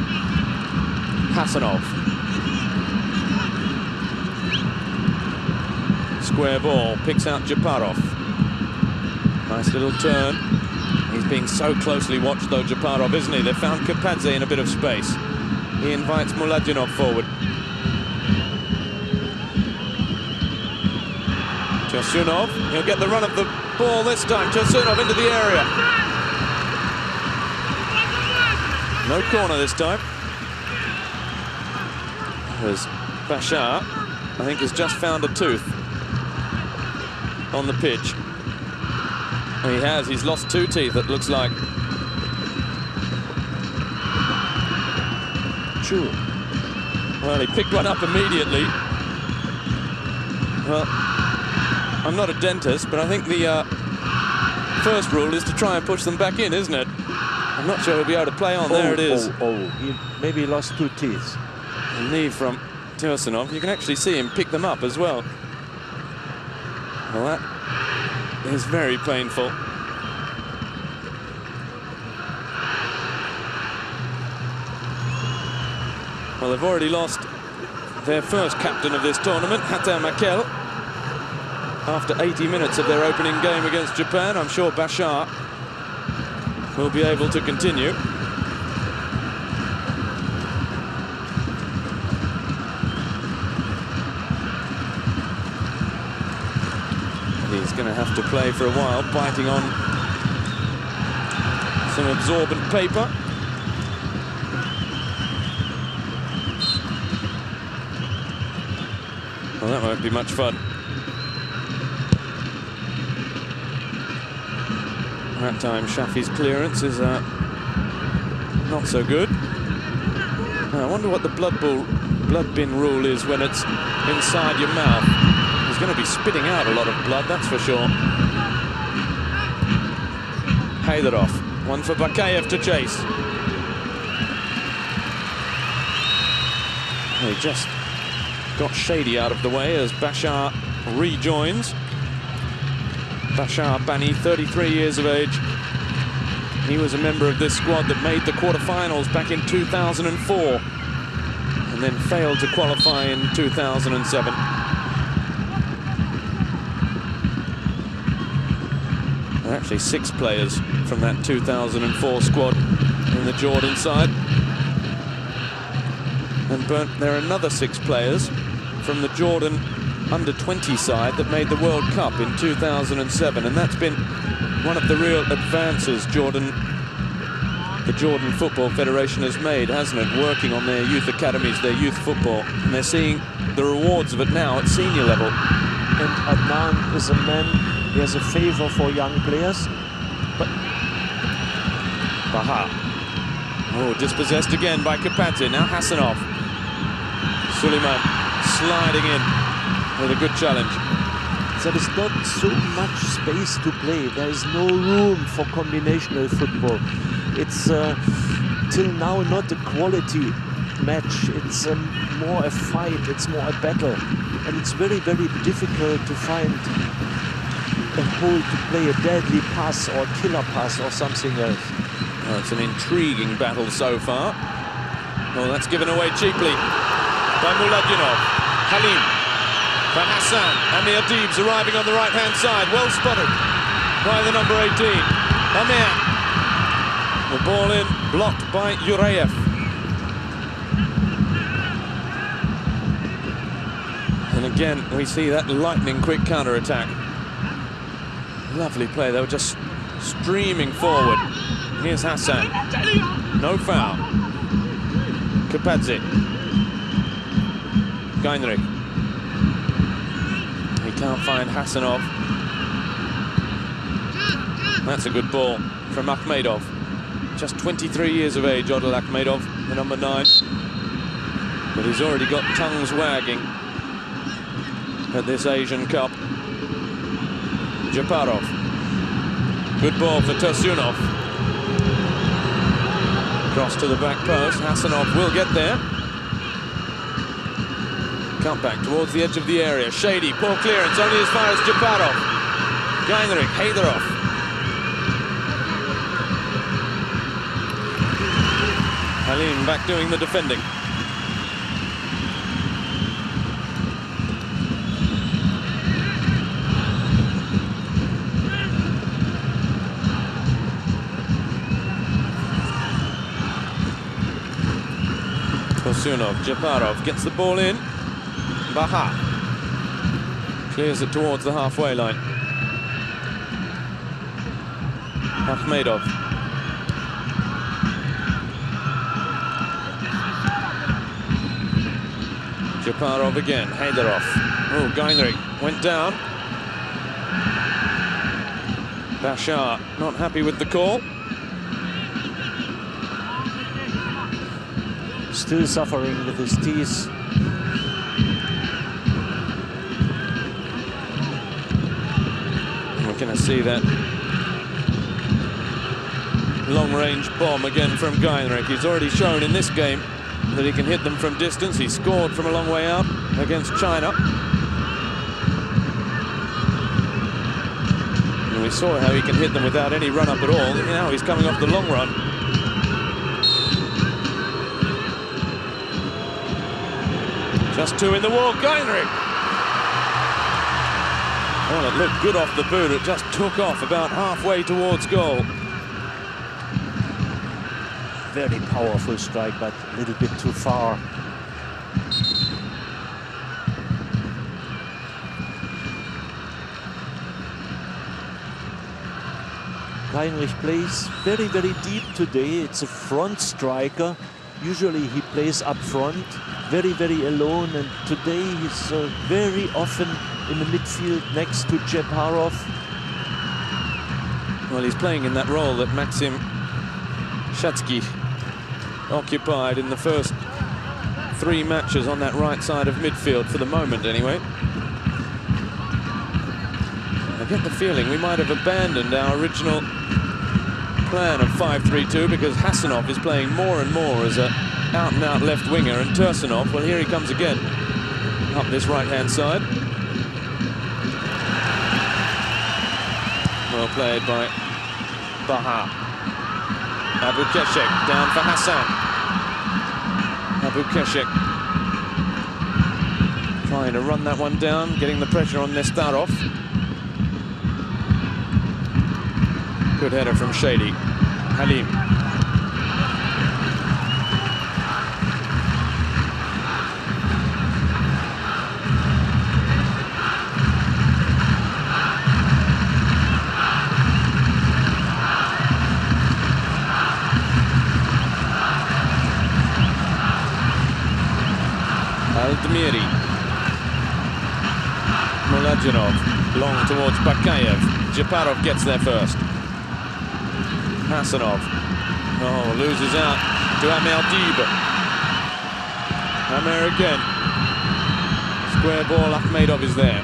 Hasanov. Square ball, picks out Japarov. Nice little turn. He's being so closely watched though, Japarov, isn't he? They've found Kapadze in a bit of space. He invites Muladinov forward. Tursunov, he'll get the run of the ball this time. Tursunov into the area. No corner this time. As Bashar, I think, has just found a tooth on the pitch. He has, he's lost 2 teeth, it looks like.
True.
Well, he picked one up immediately. Well, I'm not a dentist, but I think the first rule is to try and push them back in, isn't it? I'm not sure he'll be able to play on. There it is.
He maybe lost 2 teeth.
A knee from Tursunov. You can actually see him pick them up as well. Well, that is very painful. Well, they've already lost their first captain of this tournament, Hatta Makel. After 80 minutes of their opening game against Japan, I'm sure Bashar will be able to continue. He's going to have to play for a while, biting on some absorbent paper. Well, that won't be much fun. That time, Shafi's clearance is not so good. I wonder what the blood bin rule is when it's inside your mouth. He's going to be spitting out a lot of blood, that's for sure. Haydarov, one for Bakayev to chase. He just got Shady out of the way as Bashar rejoins. Bashar Bani, 33 years of age. He was a member of this squad that made the quarterfinals back in 2004 and then failed to qualify in 2007. There are actually 6 players from that 2004 squad in the Jordan side. And there are another 6 players from the Jordan under-20 side that made the World Cup in 2007, and that's been one of the real advances the Jordan Football Federation has made, hasn't it? Working on their youth academies, their youth football, and they're seeing the rewards of it now at senior level.
And Adnan is a man, he has a favor for young players. But
Baha. Oh, dispossessed again by Kapatze. Now Hassanov. Suleiman sliding in with a good challenge.
There is not so much space to play. There is no room for combinational football. It's till now not a quality match. It's more a fight. It's more a battle. And it's very, very difficult to find a hole to play a deadly pass or killer pass or something else.
Well, it's an intriguing battle so far. Well, that's given away cheaply by Muladinov. Halim for Hassan, and the Adibs arriving on the right-hand side. Well spotted by the number 18, Amir. The ball in, blocked by Yureyev. And again, we see that lightning-quick counter-attack. Lovely play. They were just streaming forward. Here's Hassan. No foul. Kapatze. Geinrich. He can't find Hassanov. That's a good ball from Akhmedov. Just 23 years of age, Odil Akhmedov, the number 9. But he's already got tongues wagging at this Asian Cup. Japarov. Good ball for Tursunov. Cross to the back post. Hassanov will get there. Cut back towards the edge of the area. Shady, poor clearance, only as far as Japarov. Geinrich, Haydarov. Halim back doing the defending. Tursunov, Japarov gets the ball in. Baha clears it towards the halfway line. Akhmedov. Japarov again, Haydarov. Oh, Geinrich went down. Bashar not happy with the call.
Still suffering with his teeth.
We're going to see that long-range bomb again from Geinrich. He's already shown in this game that he can hit them from distance. He scored from a long way out against China. And we saw how he can hit them without any run-up at all. Now he's coming off the long run. Just two in the wall, Geinrich. Well, it looked good off the boot. It just took off about halfway towards goal.
Very powerful strike, but a little bit too far. Heinrich plays very, very deep today. It's a front striker. Usually he plays up front, very, very alone. And today he's very often in the midfield next to Jeparov.
Well, he's playing in that role that Maxim Shatsky occupied in the first 3 matches on that right side of midfield, for the moment anyway. I get the feeling we might have abandoned our original plan of 5-3-2 because Hasanov is playing more and more as an out-and-out left winger, and Tursunov, well, here he comes again up this right-hand side. Well played by Baha. Abu Keshek down for Hassan. Abu Keshek trying to run that one down, getting the pressure on Nestarov. Good header from Shady. Halim. Aldmiri. Mulajanov long towards Bakayev. Jeparov gets there first. Hasanov. Oh, loses out to Amel Dib. Amer again. Square ball, Akhmedov is there.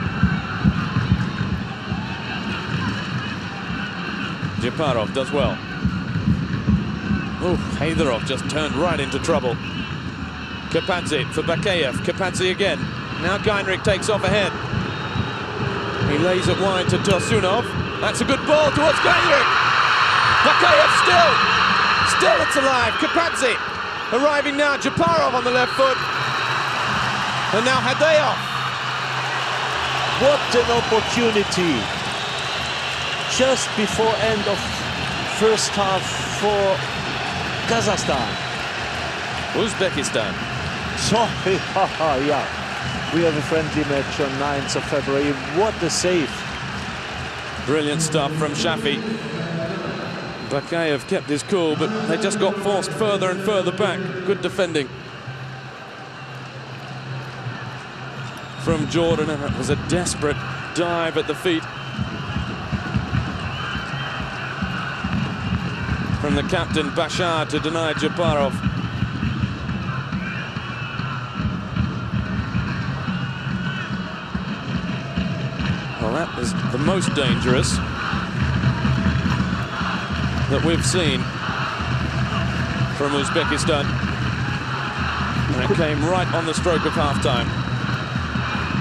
Jeparov does well. Oh, Haydarov just turned right into trouble. Kapadze for Bakayev. Kapadze again. Now Geinrich takes off ahead. He lays it wide to Tursunov. That's a good ball towards Geinrich. Bakayev still it's alive. Kapadze arriving now. Jeparov on the left foot. And now Hadeov.
What an opportunity. Just before end of first half for Kazakhstan.
Uzbekistan.
So, yeah. We have a friendly match on 9th of February. What a save.
Brilliant stuff from Shafi. Bakayev kept his cool, but they just got forced further and further back. Good defending from Jordan, and it was a desperate dive at the feet from the captain Bashar to deny Jeparov. Well, that is the most dangerous that we've seen from Uzbekistan. And it came right on the stroke of half-time.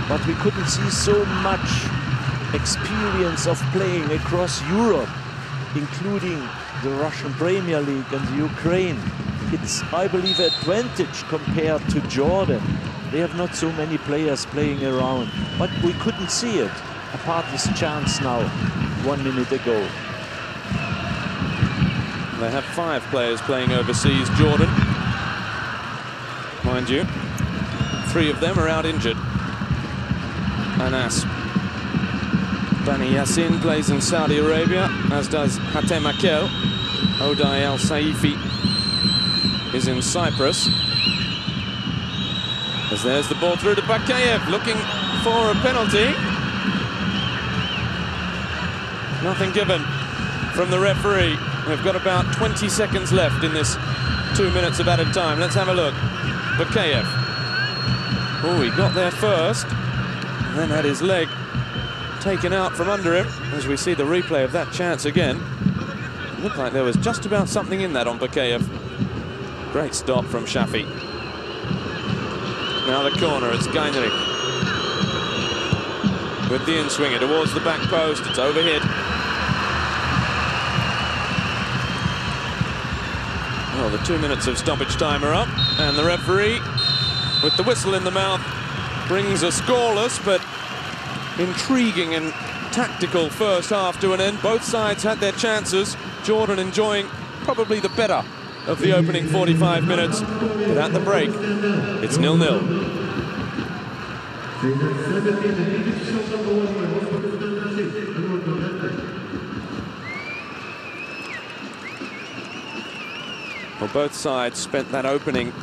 But we couldn't see so much experience of playing across Europe, including the Russian Premier League and the Ukraine. It's, I believe, an advantage compared to Jordan. They have not so many players playing around, but we couldn't see it, apart this chance now, 1 minute ago.
They have 5 players playing overseas, Jordan. Mind you, 3 of them are out injured. Anas Bani Yassin plays in Saudi Arabia, as does Hatem Akel. Oday Al Saifi is in Cyprus. As there's the ball through to Bakayev, looking for a penalty. Nothing given from the referee. We've got about 20 seconds left in this 2 minutes of added time. Let's have a look. Bakayev. Oh, he got there first, and then had his leg taken out from under him. As we see the replay of that chance again, it looked like there was just about something in that on Bakayev. Great stop from Shafi. Now the corner, it's Geinrich with the in-swinger towards the back post. It's overhit. Well, the 2 minutes of stoppage time are up, and the referee, with the whistle in the mouth, brings a scoreless but intriguing and tactical first half to an end. Both sides had their chances. Jordan enjoying probably the better of the opening 45 minutes. But at the break, it's 0-0. Well, both sides spent that opening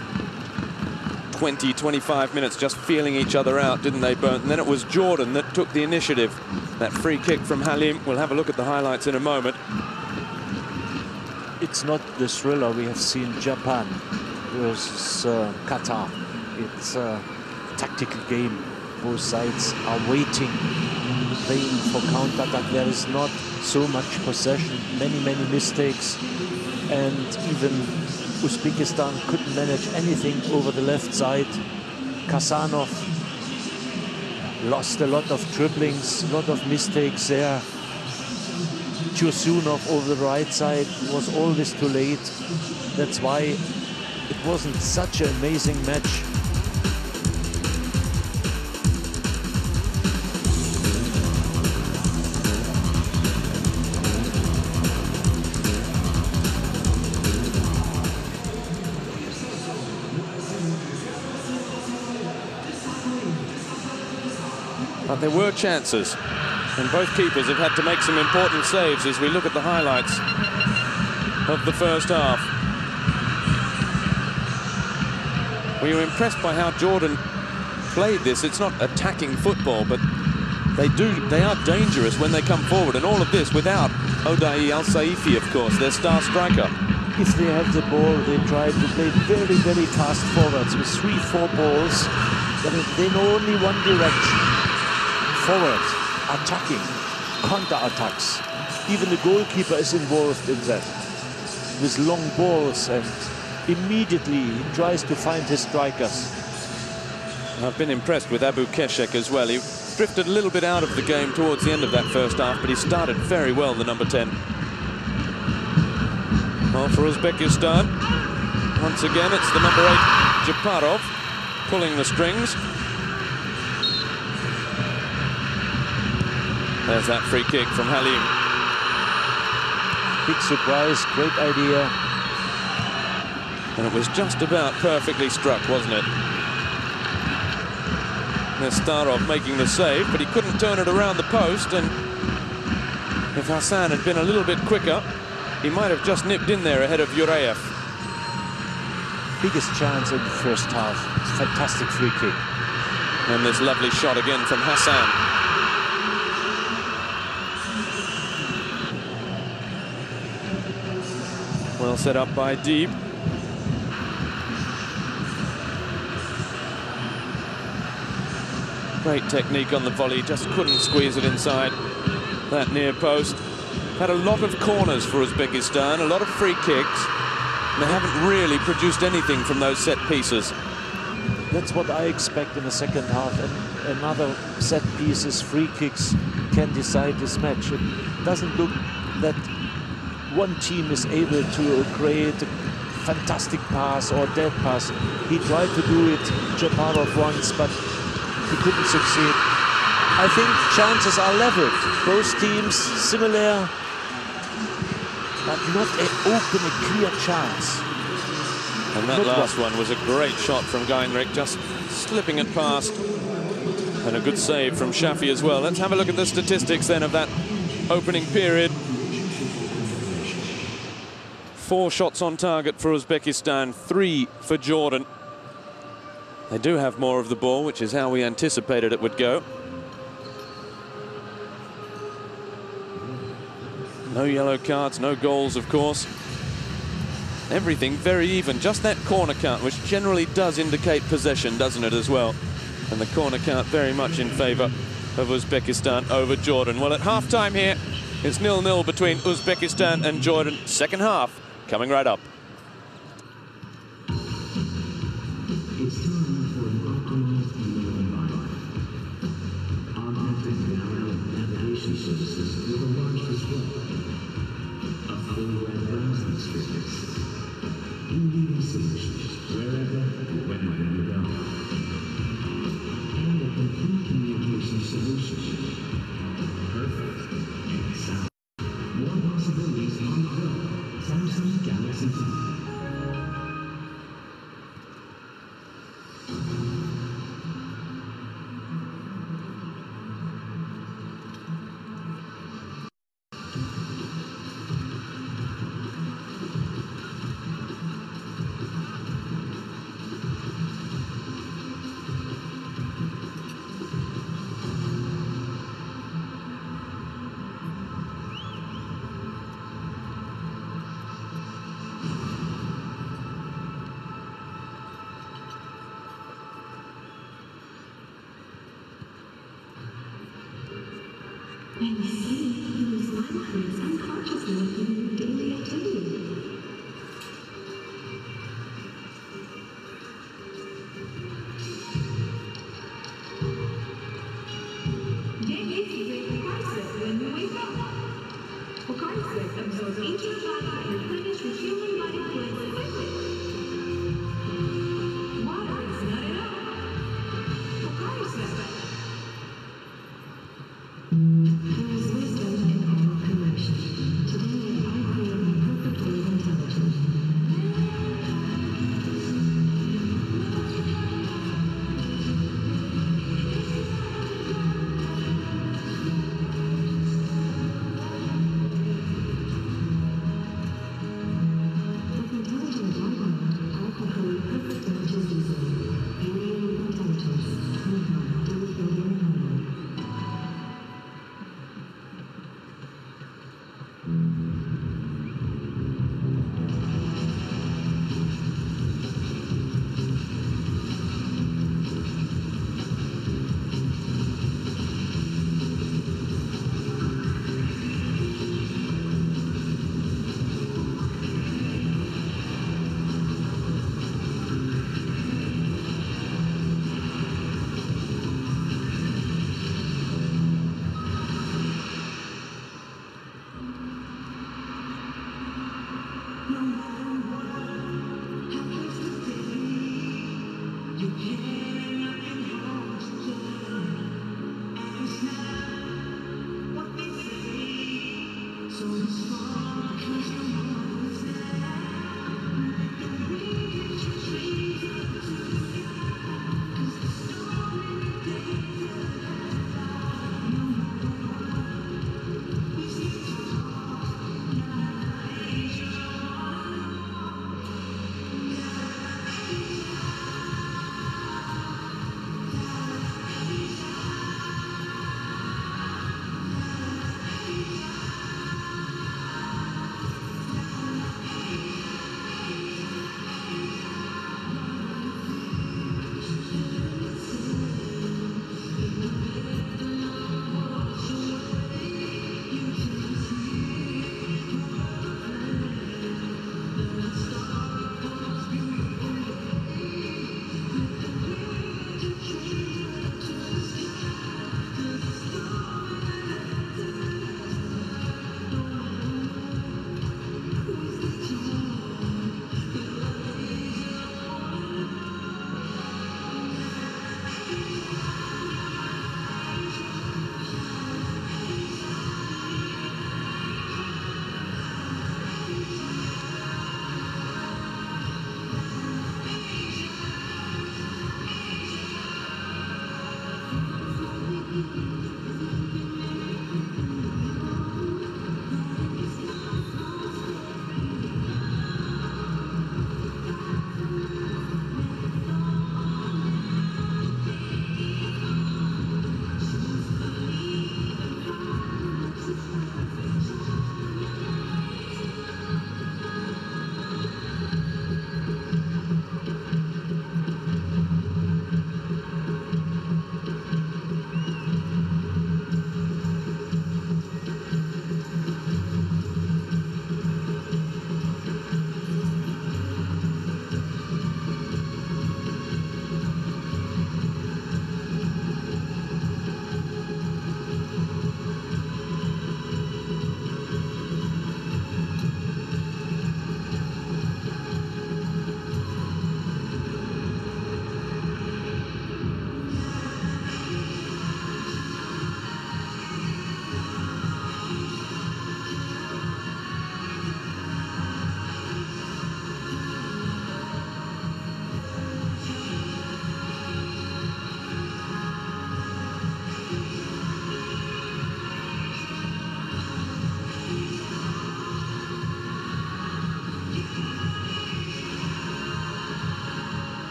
20-25 minutes just feeling each other out, didn't they, Bernd? And then it was Jordan that took the initiative. That free kick from Halim. We'll have a look at the highlights in a moment.
It's not the thriller we have seen Japan versus Qatar. It's a tactical game. Both sides are waiting, playing for counter-attack. There is not so much possession, many mistakes, and even Uzbekistan couldn't manage anything over the left side. Kasanov lost a lot of dribblings, a lot of mistakes there. Tursunov over the right side was always too late. That's why it wasn't such an amazing match.
But there were chances, and both keepers have had to make some important saves as we look at the highlights of the first half. Were you impressed by how Jordan played this? It's not attacking football, but they are dangerous when they come forward, and all of this without Odayi Al-Saifi, of course, their star striker.
If they have the ball, they try to play very fast forwards with 3-4 balls, but they know only one direction. Forward, attacking, counter-attacks. Even the goalkeeper is involved in that. With long balls, and immediately he tries to find his strikers.
I've been impressed with Abu Keshek as well. He drifted a little bit out of the game towards the end of that first half, but he started very well, the number 10. Well, for Uzbekistan, once again, it's the number 8, Japarov, pulling the strings. There's that free kick from Halim.
Big surprise, great idea.
And it was just about perfectly struck, wasn't it? Nestarov making the save, but he couldn't turn it around the post, and if Hassan had been a little bit quicker, he might have just nipped in there ahead of Yureyev.
Biggest chance in the first half. It's a fantastic free kick.
And this lovely shot again from Hassan. Well set up by Deeb. Great technique on the volley, just couldn't squeeze it inside that near post. Had a lot of corners for Uzbekistan, a lot of free kicks. And they haven't really produced anything from those set pieces.
That's what I expect in the second half. And another set pieces, free kicks can decide this match. It doesn't look that one team is able to create a fantastic pass or dead pass. He tried to do it, Japarov, once, but he couldn't succeed. I think chances are leveled. Both teams similar, but not an open, a clear chance.
And that last one was a great shot from Geinrich, just slipping it past. And a good save from Shafi as well. Let's have a look at the statistics then of that opening period. 4 shots on target for Uzbekistan, 3 for Jordan. They do have more of the ball, which is how we anticipated it would go. No yellow cards, no goals, of course. Everything very even. Just that corner count, which generally does indicate possession, doesn't it, as well? And the corner count very much in favour of Uzbekistan over Jordan. Well, at half-time here, it's 0-0 between Uzbekistan and Jordan. Second half coming right up.
And you see, you lose mindfulness unconsciously in your daily activity. Get used to drinking Kaiser when you wake up. For Kaiser absorbs into your body and replenish the human body fluids quickly. Water is not enough. For Kaiser. There is wisdom in all creation. Today, I create the perfect way of intelligence. With intelligent life, I control perfect intelligence easily. Alien intelligence. Don't feel very normal.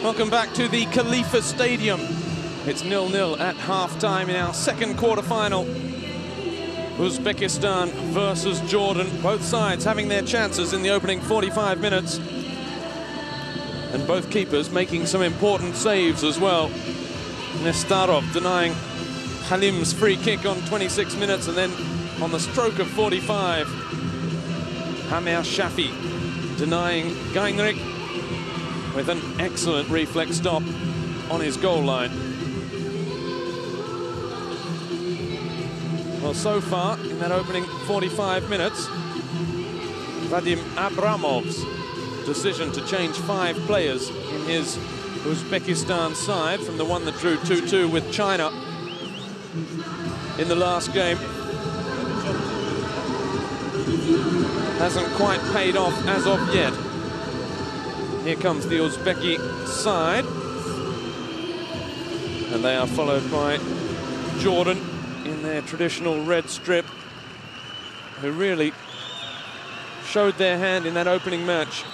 Welcome back to the Khalifa Stadium. It's 0-0 at half-time in our second quarter-final. Uzbekistan versus Jordan. Both sides having their chances in the opening 45 minutes. And both keepers making some important saves as well. Nestarov denying Halim's free kick on 26 minutes, and then on the stroke of 45, Hamer Shafi denying Geinrich with an excellent reflex stop on his goal line. Well, so far in that opening 45 minutes, Vadim Abramov's decision to change 5 players in his Uzbekistan side from the one that drew 2-2 with China in the last game hasn't quite paid off as of yet. Here comes the Uzbeki side, and they are followed by Jordan in their traditional red strip, who really showed their hand in that opening match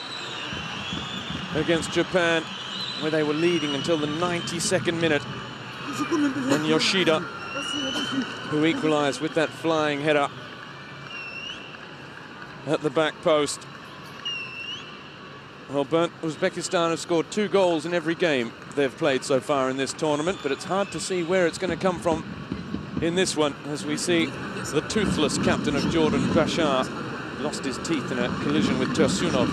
against Japan, where they were leading until the 92nd minute when Yoshida, who equalized with that flying header at the back post. Well, Uzbekistan have scored 2 goals in every game they've played so far in this tournament, but it's hard to see where it's going to come from in this one, as we see the toothless captain of Jordan, Bashar, lost his teeth in a collision with Tursunov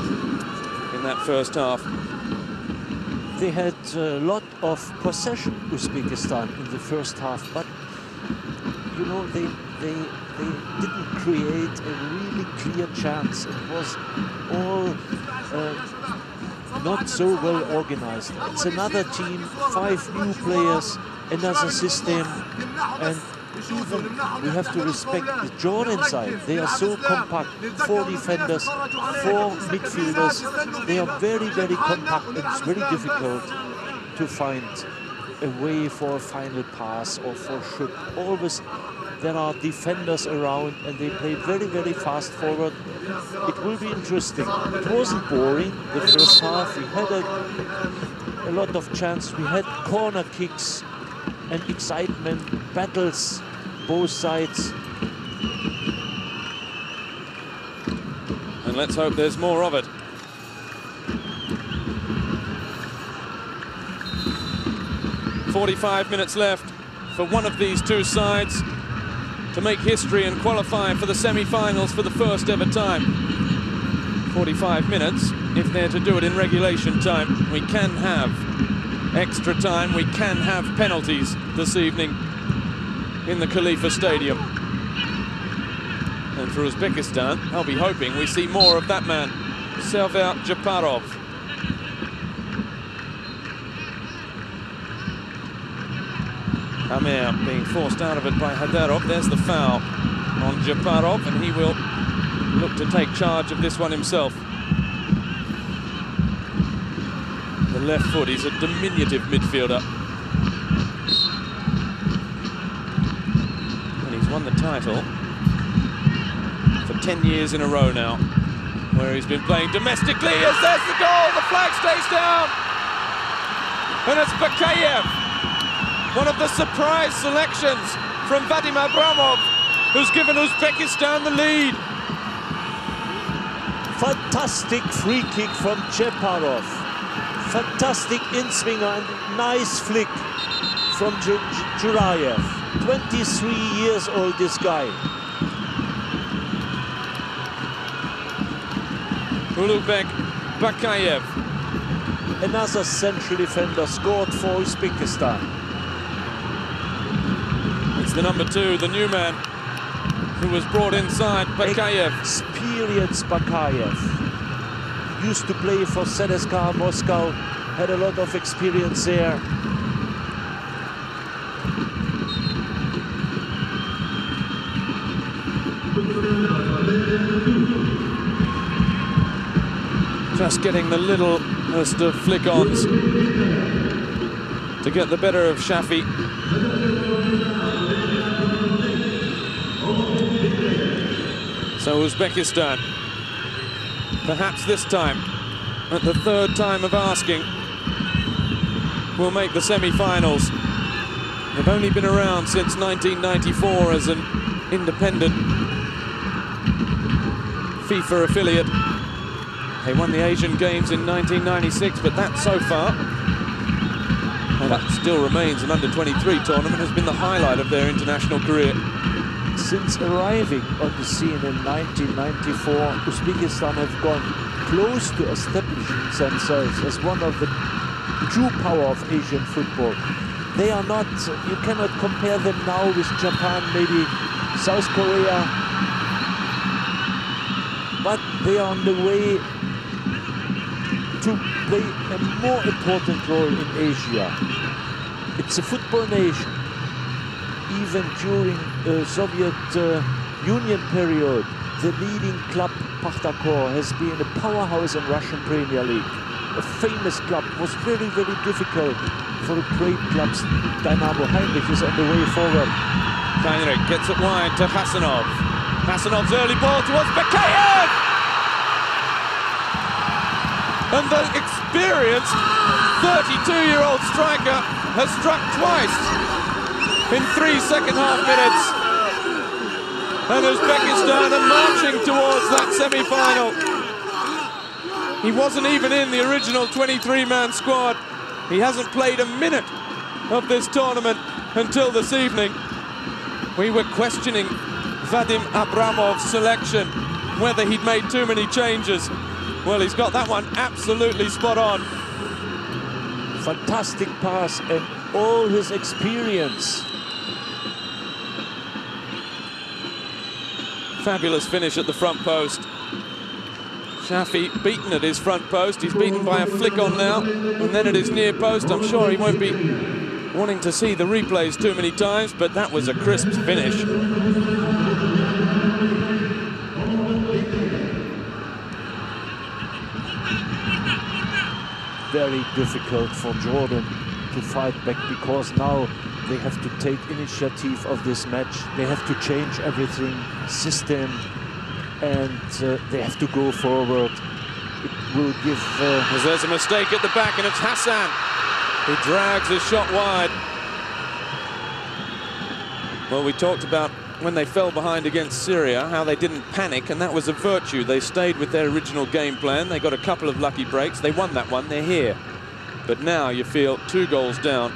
in that first half.
They had a lot of possession, Uzbekistan, in the first half, but you know, they didn't create a really clear chance. It was all not so well organized. It's another team, 5 new players, another system, and even we have to respect the Jordan side. They are so compact, 4 defenders, 4 midfielders. They are very, very compact, and it's very difficult to find a way for a final pass or for shoot. Always there are defenders around, and they play very, very fast forward. It will be interesting. It wasn't boring, the first half. We had a lot of chance. We had corner kicks and excitement, battles, both sides.
And let's hope there's more of it. "45 minutes left for one of these two sides to make history and qualify for the semi-finals for the first ever time. 45 minutes, if they're to do it in regulation time. We can have extra time, we can have penalties this evening in the Khalifa Stadium. And for Uzbekistan, I'll be hoping we see more of that man, Server Japarov. Amir being forced out of it by Hadarov. There's the foul on Japarov, and he will look to take charge of this one himself. The left foot, he's a diminutive midfielder. And he's won the title for 10 years in a row now, where he's been playing domestically. As there's the goal, the flag stays down. And it's Bakayev, one of the surprise selections from Vadim Abramov, who's given Uzbekistan the lead.
Fantastic free kick from Japarov. Fantastic in-swinger and nice flick from Jurayev. 23 years old, this guy.
Ulubek Bakayev.
Another central defender scored for Uzbekistan.
It's the number 2, the new man, who was brought inside, Bakayev.
Experienced Bakayev. Used to play for ZSKA Moscow, had a lot of experience there.
Just getting the littlest of flick-ons to get the better of Shafi. So Uzbekistan, perhaps this time, at the third time of asking, will make the semi-finals. They've only been around since 1994 as an independent FIFA affiliate. They won the Asian Games in 1996, but that so far, and that still remains an under-23 tournament, has been the highlight of their international career.
Since arriving on the scene in 1994, Uzbekistan have gone close to establishing themselves as one of the true power of Asian football. They are not, you cannot compare them now with Japan, maybe South Korea, but they are on the way to play a more important role in Asia. It's a football nation. Even during the Soviet Union period, the leading club, Pakhtakor, has been a powerhouse in Russian Premier League. A famous club. Was very, very difficult for the great clubs. Dynamo Heinrich is on the way forward.
Heinrich gets it wide to Hasanov. Hasanov's early ball towards Bakayev! And the experienced 32-year-old striker has struck twice in 3 second-half minutes. And Uzbekistan are marching towards that semi-final. He wasn't even in the original 23-man squad. He hasn't played a minute of this tournament until this evening. We were questioning Vadim Abramov's selection, whether he'd made too many changes. Well, he's got that one absolutely spot on.
Fantastic pass and all his experience.
Fabulous finish at the front post. Shafi beaten at his front post. He's beaten by a flick on now, and then at his near post. I'm sure he won't be wanting to see the replays too many times, but that was a crisp finish.
Very difficult for Jordan to fight back, because now they have to take initiative of this match. They have to change everything, system, and they have to go forward. It will give...
There's a mistake at the back, and it's Hassan who drags his shot wide. Well, we talked about when they fell behind against Syria, how they didn't panic, and that was a virtue. They stayed with their original game plan. They got a couple of lucky breaks. They won that one. They're here. But now you feel 2 goals down.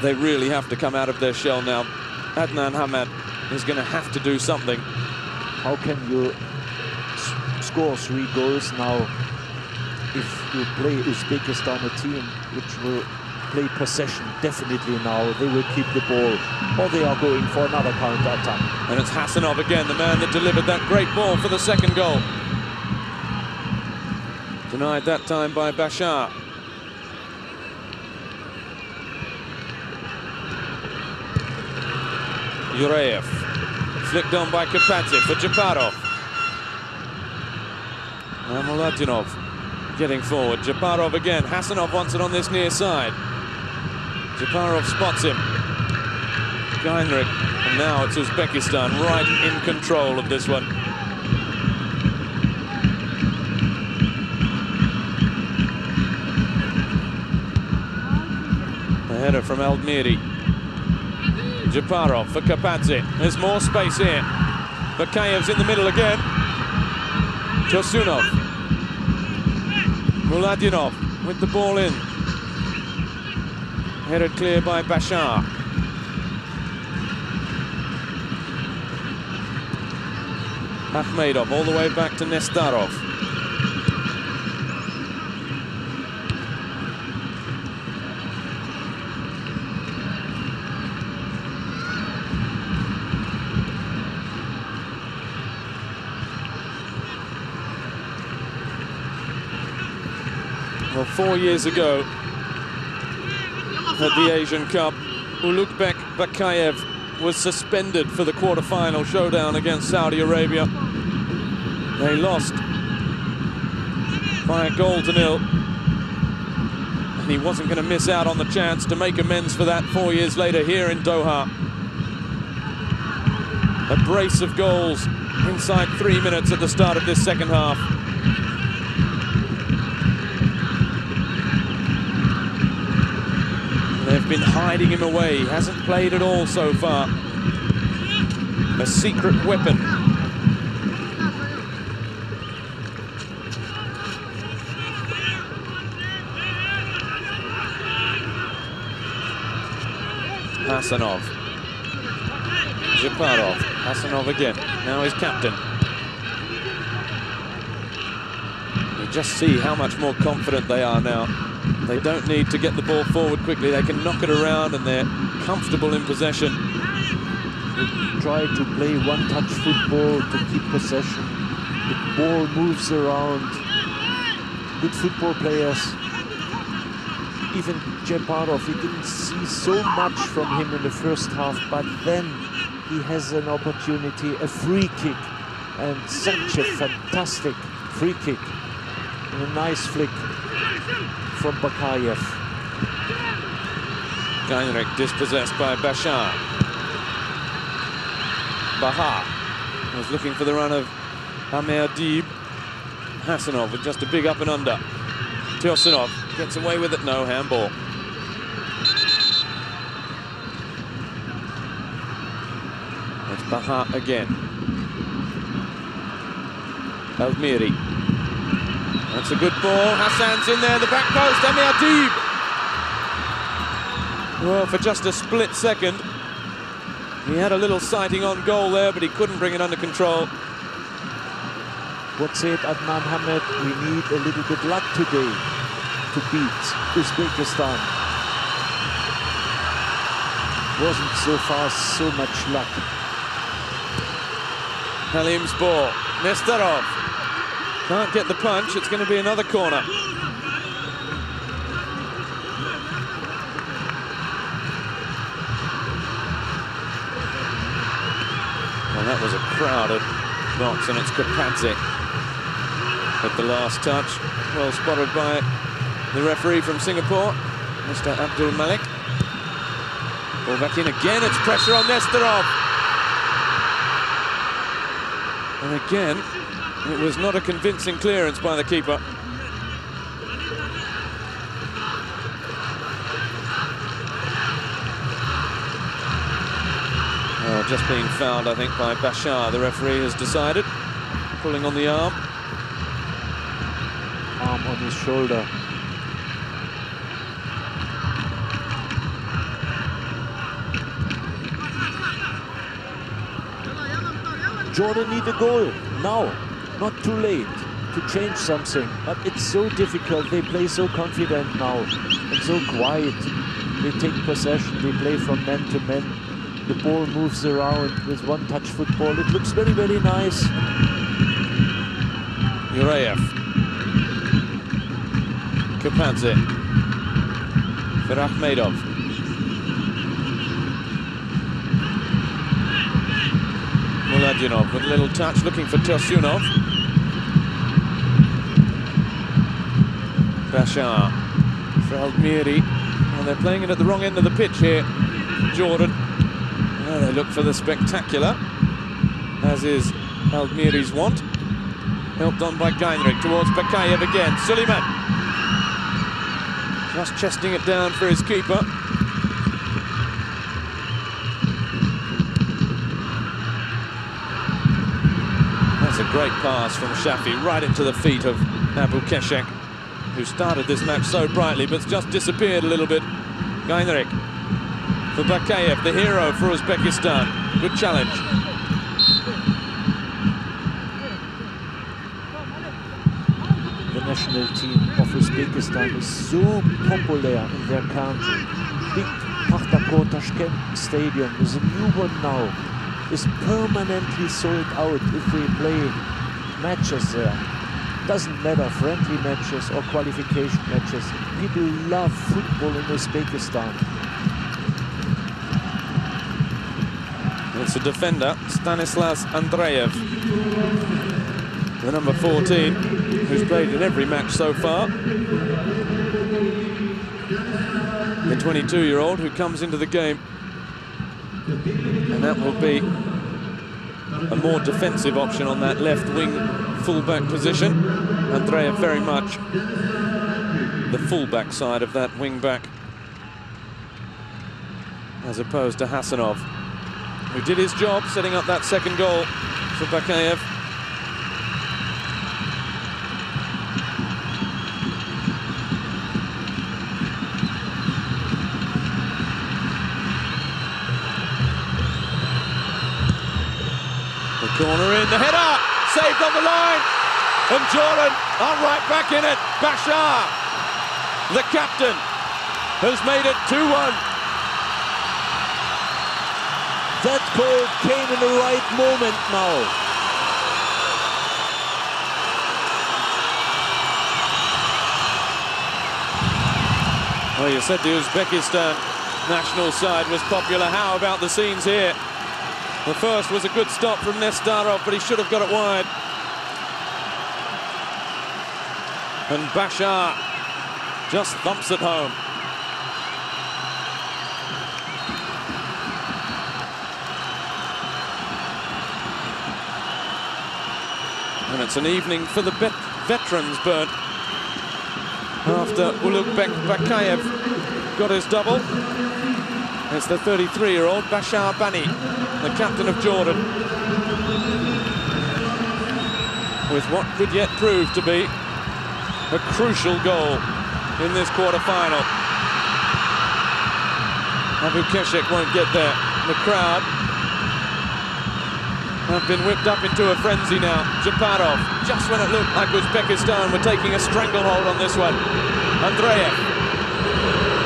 They really have to come out of their shell now. Adnan Hamad is going to have to do something.
How can you score 3 goals now if you play Uzbekistan, a team which will play possession definitely now? They will keep the ball, or they are going for another counter-attack.
And it's Hasanov again, the man that delivered that great ball for the second goal. Denied that time by Bashar. Yureyev, flicked on by Kapatsev for Japarov. And Muladinov getting forward. Japarov again. Hasanov wants it on this near side. Japarov spots him. Heinrich, and now it's Uzbekistan right in control of this one. The header from Aldmiri. Japarov for Kapatsev. There's more space here. Bakayev's in the middle again. Tosunov. Muladinov with the ball in. Headed clear by Bashar. Akhmedov all the way back to Nestarov. Well, 4 years ago at the Asian Cup, Ulukbek Bakayev was suspended for the quarter-final showdown against Saudi Arabia. They lost by 1-0. And he wasn't going to miss out on the chance to make amends for that 4 years later here in Doha. A brace of goals inside 3 minutes at the start of this second half. They've been hiding him away. He hasn't played at all so far. A secret weapon. Hasanov. Zaparov. Hasanov again. Now he's captain. You just see how much more confident they are now. They don't need to get the ball forward quickly. They can knock it around and they're comfortable in possession.
They try to play one-touch football to keep possession. The ball moves around. Good football players. Even Zaparov, we didn't see so much from him in the first half, but then he has an opportunity, a free kick, and such a fantastic free kick. And a nice flick from Bakayev.
Gainrich dispossessed by Bashar. Bahar was looking for the run of Amer Deeb. Hasanov with just a big up and under. Tursunov gets away with it, no handball. It's Bahar again. Almiri. That's a good ball. Hassan's in there, the back post, Amer Deeb. Well, for just a split second, he had a little sighting on goal there, but he couldn't bring it under control.
What said Adnan Hamed, we need a little bit luck today to beat Uzbekistan. Wasn't so far so much luck.
Halim's ball. Nestorov. Can't get the punch. It's going to be another corner. Well, that was a crowded box, and it's Kapadze at the last touch. Well spotted by the referee from Singapore, Mr. Abdul Malik. Ball back in again. It's pressure on Nestorov. And again, it was not a convincing clearance by the keeper. Oh, just being fouled, I think, by Bashar. The referee has decided. Pulling on the arm.
Arm on his shoulder. Jordan need a goal now, not too late to change something. But it's so difficult. They play so confident now and so quiet. They take possession. They play from man to man. The ball moves around with one-touch football. It looks very, very nice.
Yurayev. Kapadze. Ferahmedov. Muladinov with a little touch, looking for Tursunov. Bashar for Almiri. Well, they're playing it at the wrong end of the pitch here, Jordan. Well, they look for the spectacular, as is Almiri's want. Helped on by Gainrich towards Bakayev again. Suleiman just chesting it down for his keeper. That's a great pass from Shafi right into the feet of Abu Keshek, who started this match so brightly but's just disappeared a little bit. Gainrich for Bakayev, the hero for Uzbekistan. Good challenge.
The national team of Uzbekistan is so popular in their country. Big Pakhtakor Tashkent stadium is a new one now. Is permanently sold out if we play matches there. Doesn't matter, friendly matches or qualification matches. People love football in Uzbekistan.
It's a defender, Stanislas Andreev, the number 14, who's played in every match so far. The 22-year-old who comes into the game. And that will be a more defensive option on that left wing fullback position. Andreev very much the fullback side of that wing back as opposed to Hasanov, who did his job setting up that second goal for Bakayev. The corner in, the header, saved on the line, and Jordan are right back in it. Bashar, the captain, has made it 2-1.
That goal came in the right moment now.
Well, you said the Uzbekistan national side was popular. How about the scenes here? The first was a good stop from Nestarov, but he should have got it wide. And Bashar just thumps it home. And it's an evening for the veterans, Bert. After Ulugbek Bakayev got his double, it's the 33-year-old Bashar Bani, the captain of Jordan, with what would yet prove to be a crucial goal in this quarter-final. Abu Keshik won't get there. The crowd have been whipped up into a frenzy now. Japarov, just when it looked like Uzbekistan were taking a stranglehold on this one.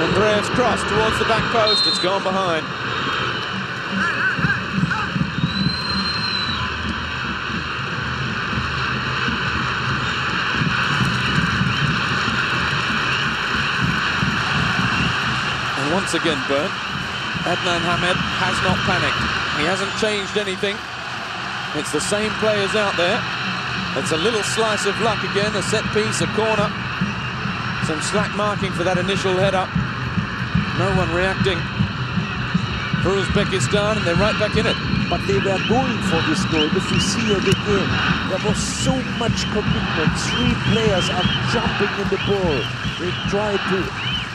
Andreev's cross towards the back post. It's gone behind. And once again, Bert, Adnan Hamed has not panicked. He hasn't changed anything. It's the same players out there. It's a little slice of luck again, a set piece, a corner. Some slack marking for that initial header. No one reacting for Uzbekistan, and they're right back in it.
But they were going for this goal. If you see it again, there was so much commitment. Three players are jumping in the ball. They tried to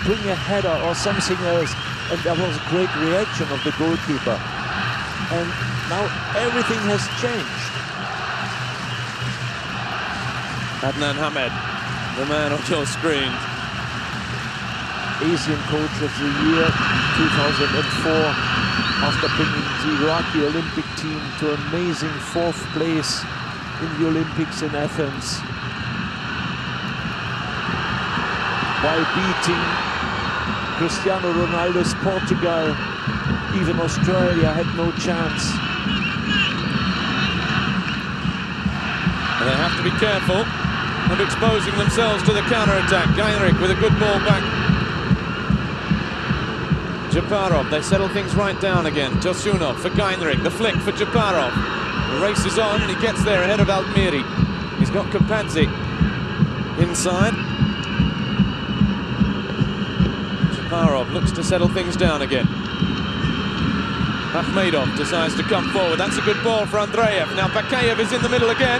bring a header or something else, and there was a great reaction of the goalkeeper. And now everything has changed.
Adnan Hamed, the man on your screen.
Asian Coach of the Year 2004, after bringing the Iraqi Olympic team to amazing 4th place in the Olympics in Athens, by beating Cristiano Ronaldo's Portugal. Even Australia had no chance.
And they have to be careful of exposing themselves to the counter-attack. Geinrich with a good ball back. Japarov, they settle things right down again. Tosunov for Geinrich, the flick for Japarov. The race is on and he gets there ahead of Almiri. He's got Kapadze inside. Japarov looks to settle things down again. Akhmedov decides to come forward. That's a good ball for Andreev. Now Bakayev is in the middle again.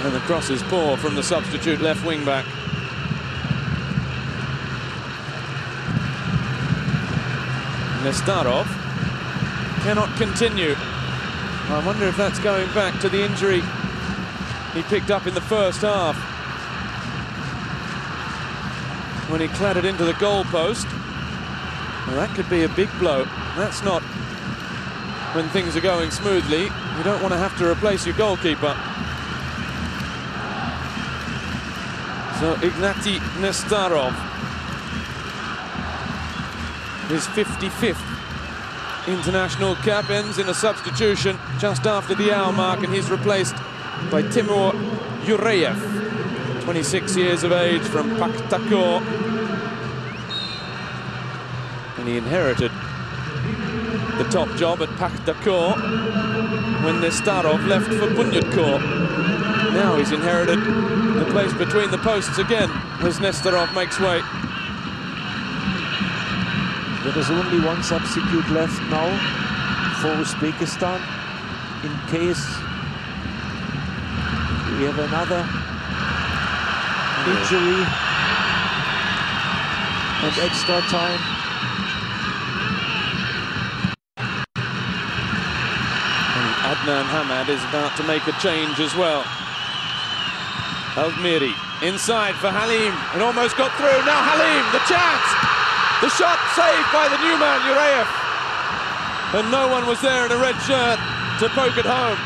And the cross is poor from the substitute left wing back. Nestarov cannot continue. I wonder if that's going back to the injury he picked up in the first half, when he clattered into the goal post. Well, that could be a big blow. That's not when things are going smoothly. You don't want to have to replace your goalkeeper. So Ignati Nestarov, his 55th international cap, ends in a substitution just after the hour mark, and he's replaced by Timur Yureyev, 26 years of age, from Pakhtakor. And he inherited the top job at Pakhtakor when Nestarov left for Bunyodkor. Now he's inherited the place between the posts again as Nestarov makes way.
There is only one substitute left now for Uzbekistan in case we have another injury. and extra time.
And Adnan Hamad is about to make a change as well. Al-Miri inside for Halim. It almost got through. Now Halim, the chance! The shot saved by the new man, Urayev. And no one was there in a red shirt to poke it home.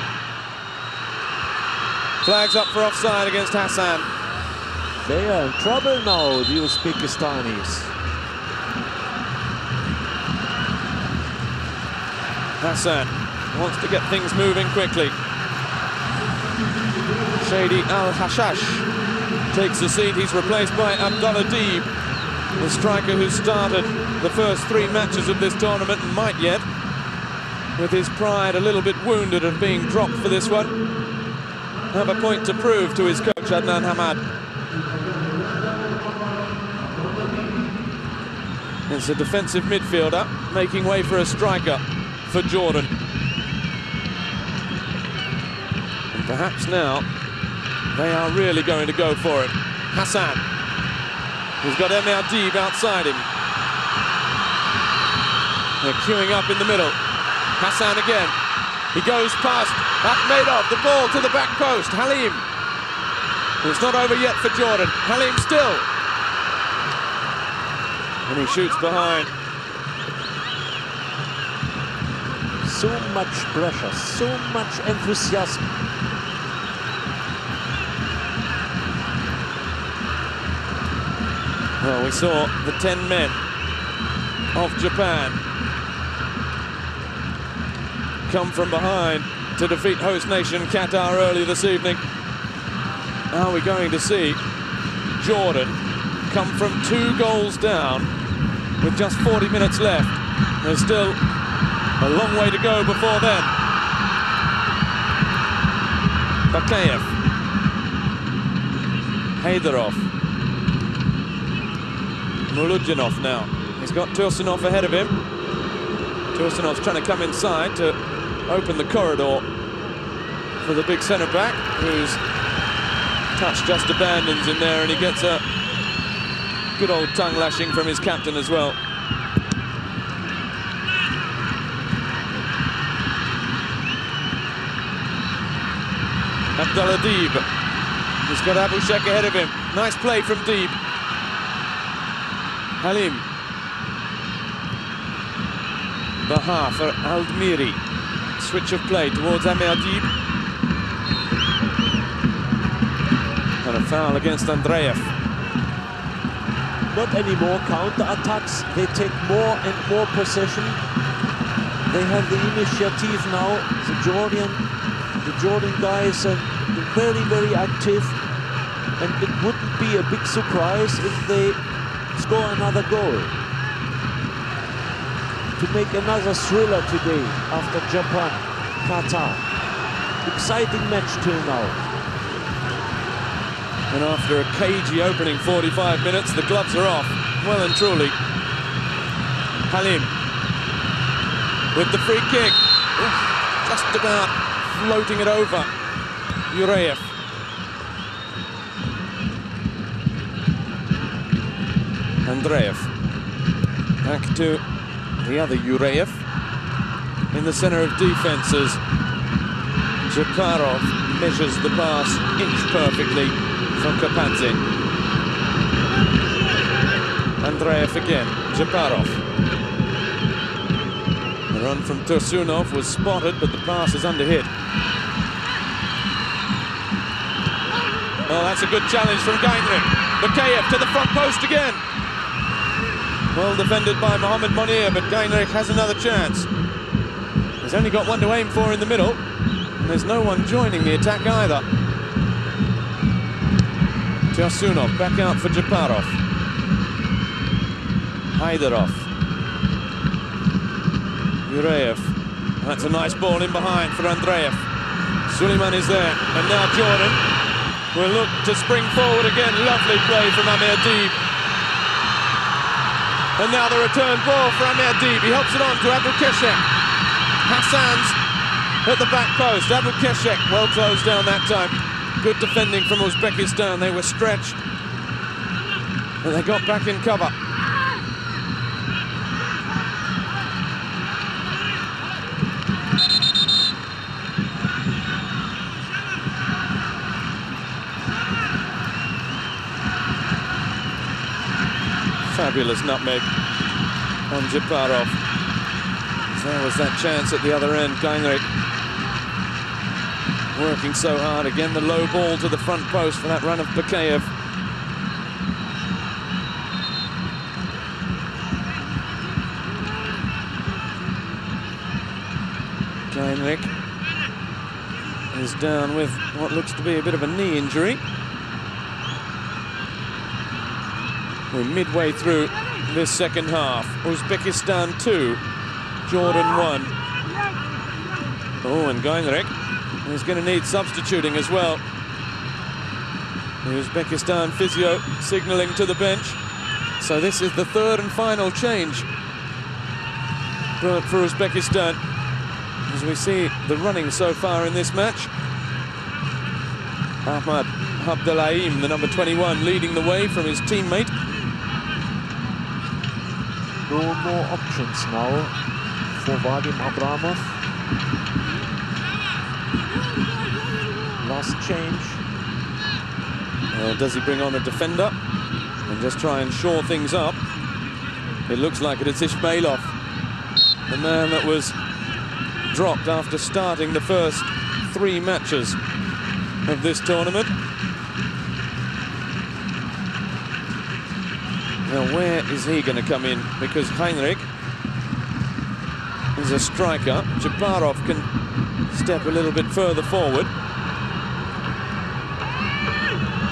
Flags up for offside against Hassan.
They are in trouble now, the Uzbekistanis.
Hassan wants to get things moving quickly. Shady Al-Hashash takes the seat. He's replaced by Abdullah Deeb, the striker who started the first 3 matches of this tournament and might yet, with his pride a little bit wounded of being dropped for this one, have a point to prove to his coach Adnan Hamad. It's a defensive midfielder making way for a striker for Jordan. And perhaps now they are really going to go for it. Hassan, who's got Emir Deeb outside him. They're queuing up in the middle. Hassan again. He goes past Akhmedov, the ball to the back post. Halim. It's not over yet for Jordan. Halim still. And he shoots behind.
So much pressure, so much enthusiasm.
Well, we saw the 10 men of Japan come from behind to defeat host nation Qatar earlier this evening. Now we're going to see Jordan come from 2 goals down with just 40 minutes left. There's still a long way to go before then. Bakayev. Haydarov. Muludjanov now. He's got Tursunov ahead of him. Tursunov's trying to come inside to open the corridor for the big centre-back, whose touch just abandons in there, and he gets a good old tongue lashing from his captain as well. Abdullah Deeb. He's got Abu Shek ahead of him. Nice play from Deeb. Halim. Baha for Al-Miri. Switch of play towards Emir Deeb. And a foul against Andreev.
Not anymore counter-attacks. They take more and more possession. They have the initiative now. The Jordan guys are very, very active. And it wouldn't be a big surprise if they score another goal. To make another thriller today after Japan, Qatar. Exciting match till now.
And after a cagey opening 45 minutes, the gloves are off, well and truly. Halim with the free kick. Oof, just about floating it over. Urayev. Andreev. Back to the other Urayev. In the center of defenses, Japarov measures the pass inch perfectly from Kapadze. Andreev again, Japarov. The run from Tursunov was spotted, but the pass is underhit. Oh, that's a good challenge from Gainrik. Bakayev to the front post again. Well defended by Mohamed Monir, but Gainrik has another chance. He's only got one to aim for in the middle, and there's no one joining the attack either. Tursunov back out for Japarov. Haydarov. Urayev. That's a nice ball in behind for Andreev. Suleiman is there, and now Jordan will look to spring forward again. Lovely play from Emir Deeb. And now the return ball for Emir Deeb. He helps it on to Abu Keshek. Hassan's at the back post. Abu Keshek well closed down that time. Good defending from Uzbekistan. They were stretched, but they got back in cover. Fabulous nutmeg on Japarov. There was that chance at the other end. Heinrich working so hard. Again, the low ball to the front post for that run of Bakayev. Heinrich is down with what looks to be a bit of a knee injury. We're midway through this second half. Uzbekistan 2, Jordan 1. Oh, and Heinrich is going to need substituting as well. The Uzbekistan physio signalling to the bench. So this is the third and final change for Uzbekistan. As we see the running so far in this match. Ahmad Abdullaim, the number 21, leading the way from his teammate.
No more options now for Vadim Abramov. Last change.
Does he bring on a defender and just try and shore things up? It looks like it is Ismailov, the man that was dropped after starting the first 3 matches of this tournament. Now, where is he going to come in? Because Heinrich is a striker. Japarov can step a little bit further forward.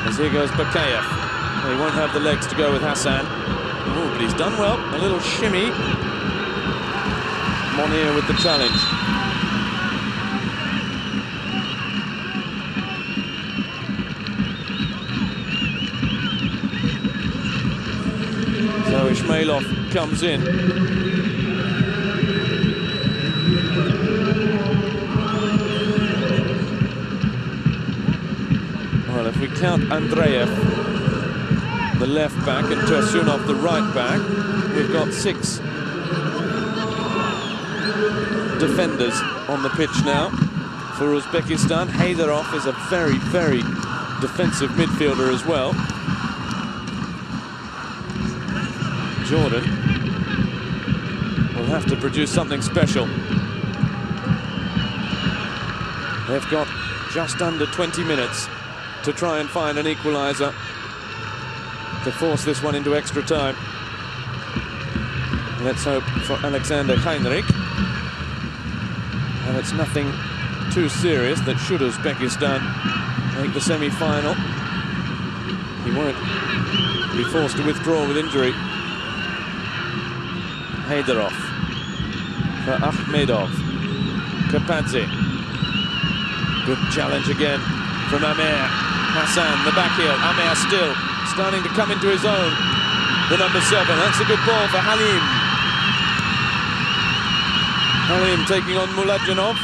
As here goes Bakayev. He won't have the legs to go with Hassan. Oh, but he's done well. A little shimmy. Monir with the challenge. So Ismailov comes in. Well, if we count Andreev, the left back, and Tursunov, the right back, we've got 6 defenders on the pitch now for Uzbekistan. Haydarov is a very, very defensive midfielder as well. Jordan will have to produce something special. They've got just under 20 minutes to try and find an equaliser to force this one into extra time. Let's hope for Alexander Heinrich. And it's nothing too serious that should Uzbekistan make the semi-final. He won't be forced to withdraw with injury. Haydarov for Akhmedov. Kapadze. Good challenge again from Amer. Hassan, the back heel. Amer still starting to come into his own. The number 7. That's a good ball for Halim. Halim taking on Muladjanov.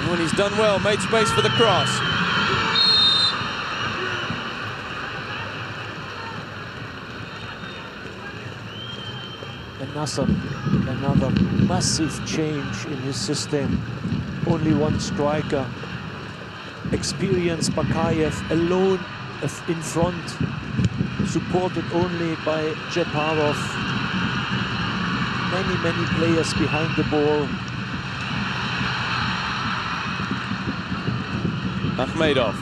And he's done well, made space for the cross.
Another massive change in his system. Only one striker. Experienced Bakayev alone in front, supported only by Japarov. Many players behind the ball.
Akhmedov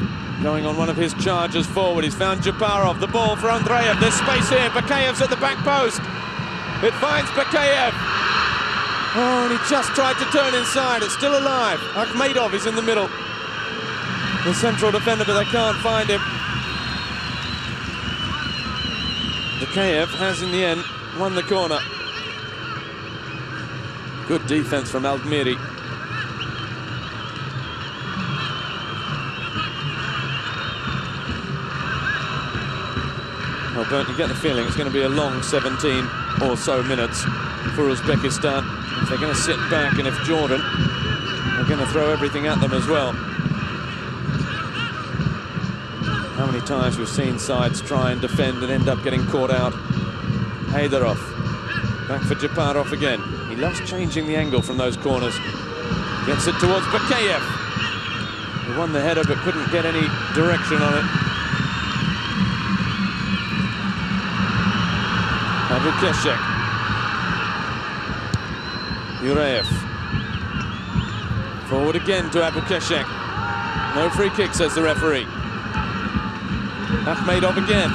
going on one of his charges forward. He's found Japarov. The ball for Andreev. There's space here. Bakayev's at the back post. It finds Bakayev. Oh, and he just tried to turn inside. It's still alive. Akhmedov is in the middle. The central defender, but they can't find him. Bakayev has, in the end, won the corner. Good defense from Aldmiri. Well, Bernd, you get the feeling it's going to be a long 17 or so minutes for Uzbekistan. If they're going to sit back, and if Jordan are going to throw everything at them as well. How many times we've seen sides try and defend and end up getting caught out. Haydarov, back for Japarov again. He loves changing the angle from those corners. Gets it towards Bakayev. He won the header but couldn't get any direction on it. Abukeshek. Yureyev. Forward again to Abukeshek. No free kick, says the referee. Akhmedov again.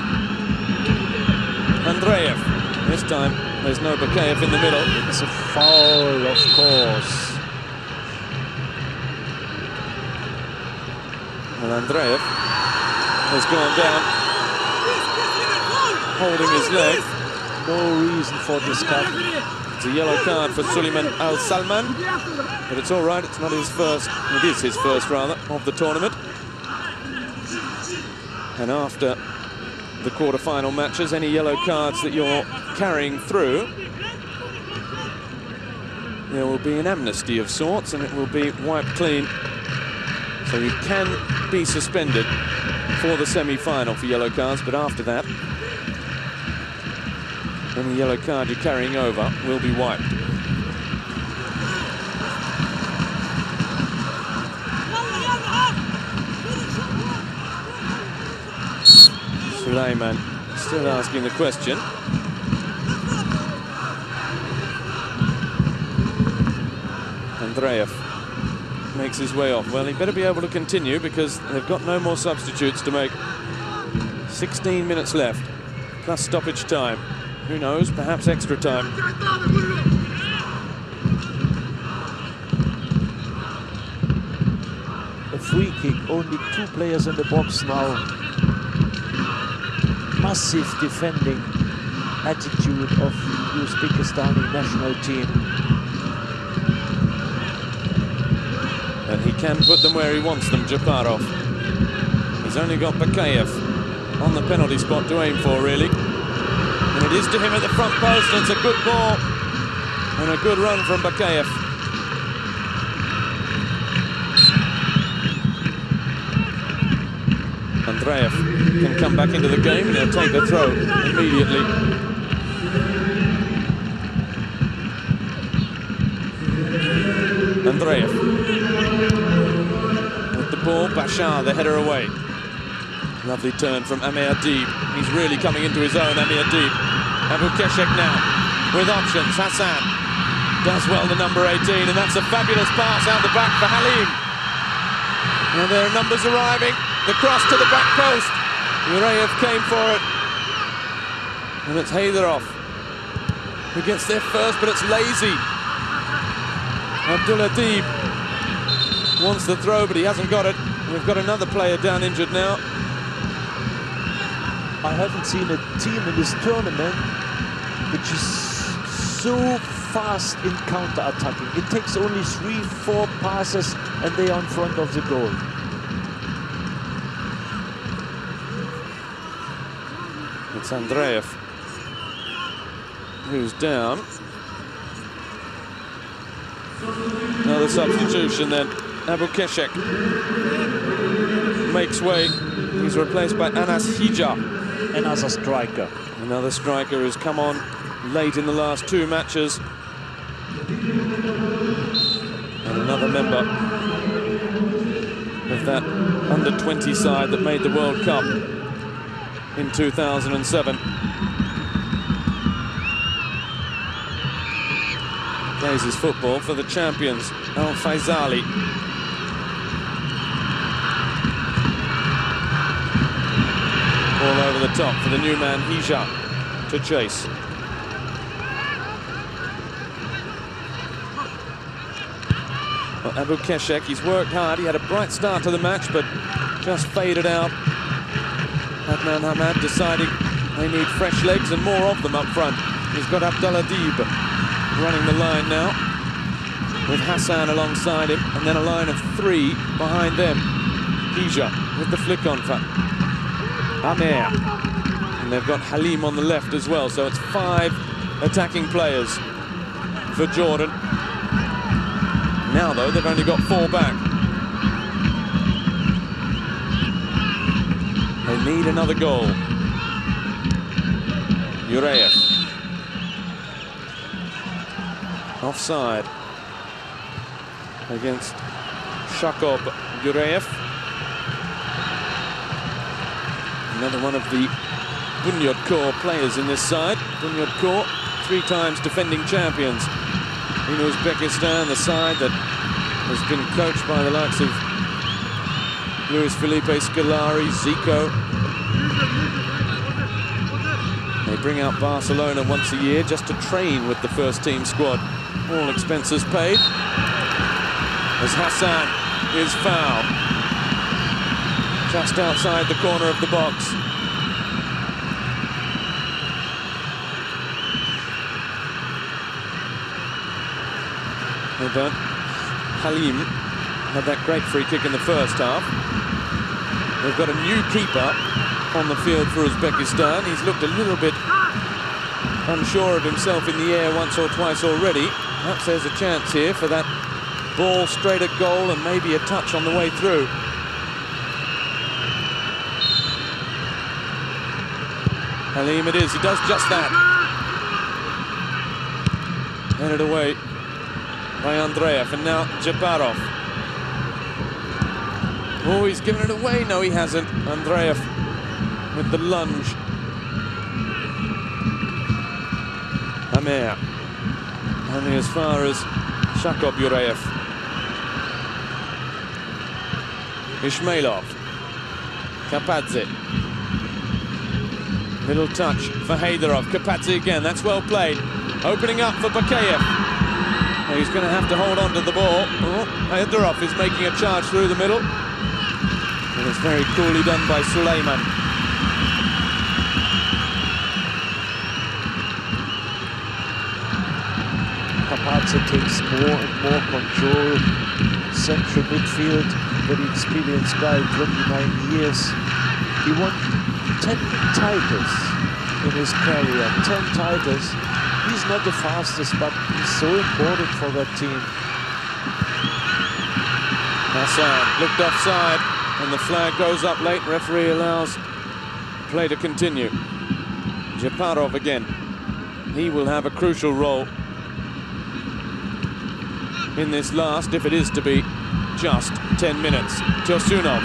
Andreev. This time, there's no Bakayev in the middle.
It's a foul, of course.
And Andreev has gone down, holding his leg.
No reason for this cut.
It's a yellow card for Suleiman Al Salman, but it's all right. It's not his first. It is his first, rather, of the tournament. And after the quarter-final matches, any yellow cards that you're carrying through, there will be an amnesty of sorts, and it will be wiped clean. So you can be suspended for the semi-final for yellow cards, but after that, any yellow card you're carrying over will be wiped. Suleiman still asking the question. Andreev makes his way off. Well, he better be able to continue because they've got no more substitutes to make. 16 minutes left, plus stoppage time. Who knows, perhaps extra time.
A free kick, only 2 players in the box now. Massive defending attitude of the Uzbekistani national team.
And he can put them where he wants them, Japarov. He's only got Bakayev on the penalty spot to aim for, really. And it is to him at the front post, and it's a good ball. And a good run from Bakayev. Andreev can come back into the game, and he'll take the throw immediately. Andreev. With the ball, Bashar, the header away. Lovely turn from Amir Deeb. He's really coming into his own, Amir Deeb. Abukeshek now, with options. Hassan does well, the number 18, and that's a fabulous pass out the back for Halim. And there are numbers arriving. The cross to the back post. Yureyev came for it. And it's Haydarov who gets there first, but it's lazy. Abdullah Deeb wants the throw, but he hasn't got it. We've got another player down injured now.
I haven't seen a team in this tournament which is so fast in counter-attacking. It takes only 3-4 passes and they are in front of the goal.
It's Andreev who's down. Another substitution then. Abukeshek makes way. He's replaced by Anas Hija.
Another striker.
Another striker who's come on late in the last 2 matches. And another member of that under-20 side that made the World Cup in 2007. Plays his football for the champions, Al Faisali. All over the top for the new man, Hija, to chase. Well, Abukeshek, he's worked hard. He had a bright start to the match, but just faded out. Adnan Hamad deciding they need fresh legs and more of them up front. He's got Abdullah Deeb running the line now, with Hassan alongside him, and then a line of 3 behind them. Hija with the flick on for Amir. And they've got Halim on the left as well, so it's 5 attacking players for Jordan. Now, though, they've only got 4 back. They need another goal. Yureyev. Offside against Shakob Yureyev. Another one of the Bunyodkor players in this side. Bunyodkor, 3 times defending champions in Uzbekistan, the side that has been coached by the likes of Luis Felipe Scolari, Zico. They bring out Barcelona once a year just to train with the first team squad. All expenses paid. As Hassan is fouled. Just outside the corner of the box. But Halim had that great free kick in the first half. They've got a new keeper on the field for Uzbekistan. He's looked a little bit unsure of himself in the air once or twice already. Perhaps there's a chance here for that ball straight at goal and maybe a touch on the way through. Halim it is, he does just that. Headed away by Andreev, and now Japarov. Oh, he's given it away. No, he hasn't. Andreev with the lunge. Amer. Only as far as Shakov Yureyev. Ishmailov. Kapadze. Little touch for Haydarov. Kapadze again. That's well played. Opening up for Bakayev. He's going to have to hold on to the ball. Oh, Haydarov is making a charge through the middle. And it's very coolly done by Suleiman.
Kapadze takes more and more control. Central midfield, very experienced guy, 29 years. He won 10 titles in his career, 10 titles. He's not the fastest, but he's so important for that team.
Hassan looked offside, and the flag goes up late. Referee allows play to continue. Japarov again. He will have a crucial role in this last, if it is to be just 10 minutes. Tursunov.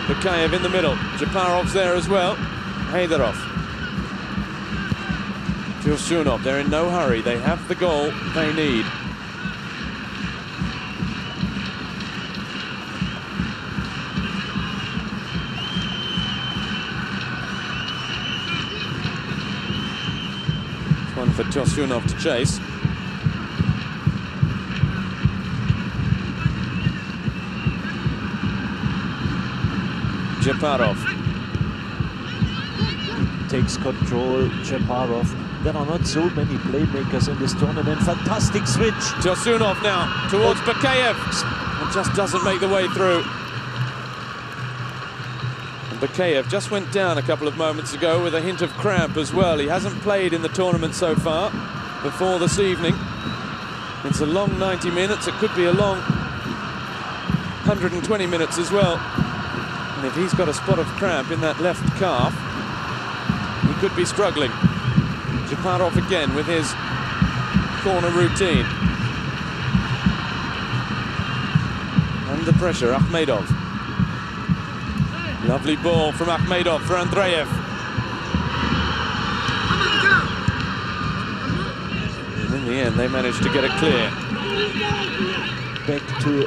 Bakayev in the middle. Japarov's there as well. Haydarov. Tursunov, they're in no hurry. They have the goal they need. One for Tursunov to chase. Japarov.
Takes control, Japarov. There are not so many playmakers in this tournament. Fantastic switch.
Tursunov now towards Bakayev. And just doesn't make the way through. And Bakayev just went down a couple of moments ago with a hint of cramp as well. He hasn't played in the tournament so far before this evening. It's a long 90 minutes. It could be a long 120 minutes as well. And if he's got a spot of cramp in that left calf, he could be struggling. Japarov again with his corner routine. Under pressure, Akhmedov. Lovely ball from Akhmedov for Andreev. And in the end, they managed to get it clear.
Back to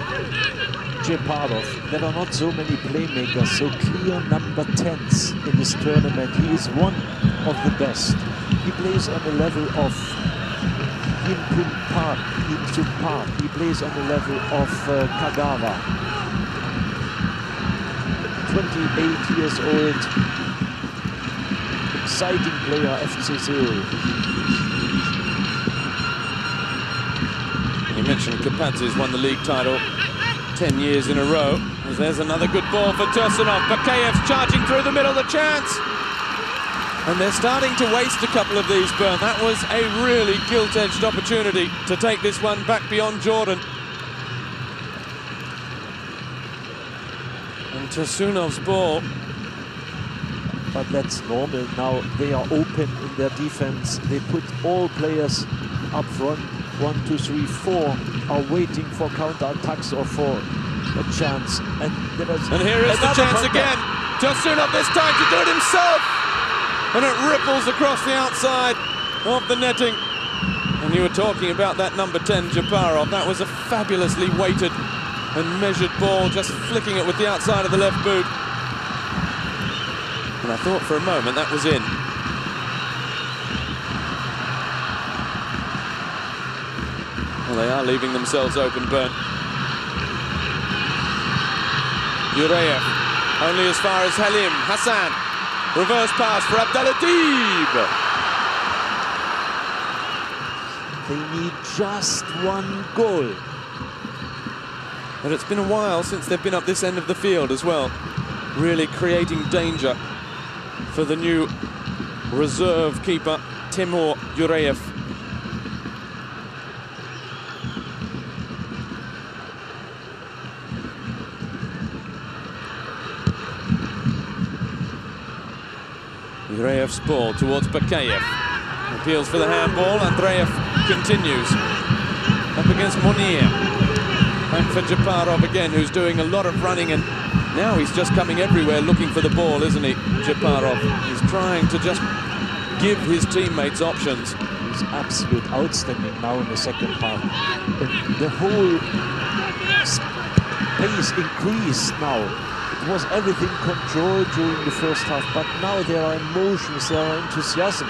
Japarov. There are not so many playmakers, so clear number 10s in this tournament. He is one of the best. He plays on the level of Him Park. He plays on the level of Kagawa. 28 years old. Exciting player, FC Seoul.
You mentioned Kapadze's won the league title 10 years in a row. As there's another good ball for Tursunov. Bakayev's charging through the middle, the chance. And they're starting to waste a couple of these, Bern. That was a really gilt-edged opportunity to take this one back beyond Jordan. And Tursunov's ball.
But that's normal now. They are open in their defense. They put all players up front. 1, 2, 3, 4 are waiting for counter-attacks or for a chance. And
here is the chance again. Tursunov this time to do it himself. and it ripples across the outside of the netting. And you were talking about that number 10, Japarov. That was a fabulously weighted and measured ball, just flicking it with the outside of the left boot. And I thought for a moment that was in. Well, they are leaving themselves open, Bernd. Yureyev, only as far as Halim. Hassan, reverse pass for Abdeladib.
They need just one goal.
But it's been a while since they've been up this end of the field as well, really creating danger for the new reserve keeper, Timur Yureyev. Yureyev's ball towards Bakayev. Appeals for the handball. Andreev continues. Up against Monir. Back for Japarov again, who's doing a lot of running, and now he's just coming everywhere looking for the ball, isn't he, Japarov? He's trying to just give his teammates options.
He's absolutely outstanding now in the second half. And the whole pace increased now. It was everything controlled during the first half, but now there are emotions, there are enthusiasm.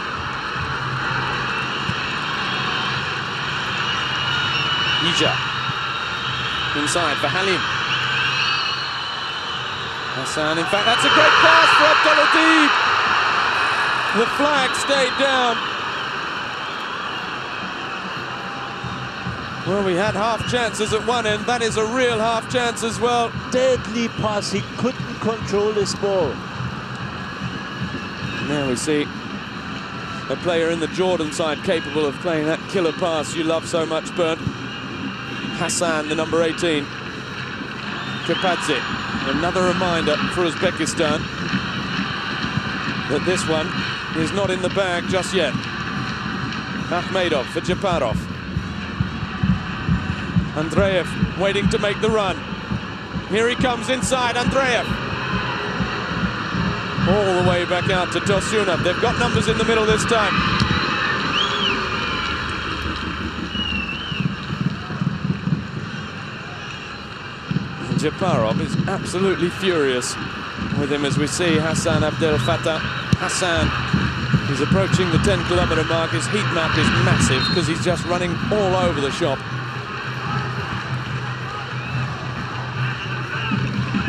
Ija. Inside for Halim. Hassan, in fact, that's a great pass for Abdeladib. The flag stayed down. Well, we had half chances at one end. That is a real half chance as well.
Deadly pass, he couldn't control this ball.
Now we see a player in the Jordan side capable of playing that killer pass you love so much, Bernd. Hassan, the number 18. Kapadze, another reminder for Uzbekistan that this one is not in the bag just yet. Akhmedov for Japarov. Andreev waiting to make the run. Here he comes inside, Andreev. All the way back out to Tosunov. They've got numbers in the middle this time. Japarov is absolutely furious with him, as we see Hassan Abdel Fattah. Hassan is approaching the 10-kilometer mark. His heat map is massive because he's just running all over the shop.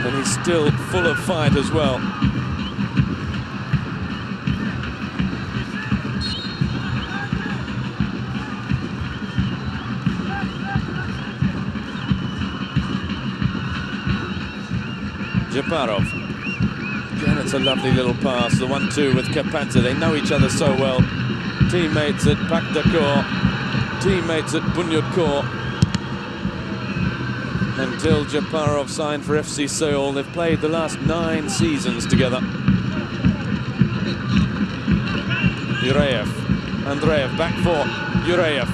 And he's still full of fight as well. Japarov. Again, it's a lovely little pass. The 1-2 with Kapadze. They know each other so well. Teammates at Paktakor, teammates at Bunyodkor. Until Japarov signed for FC Seoul, they've played the last 9 seasons together. Yureyev, Andreev, back for Yureyev.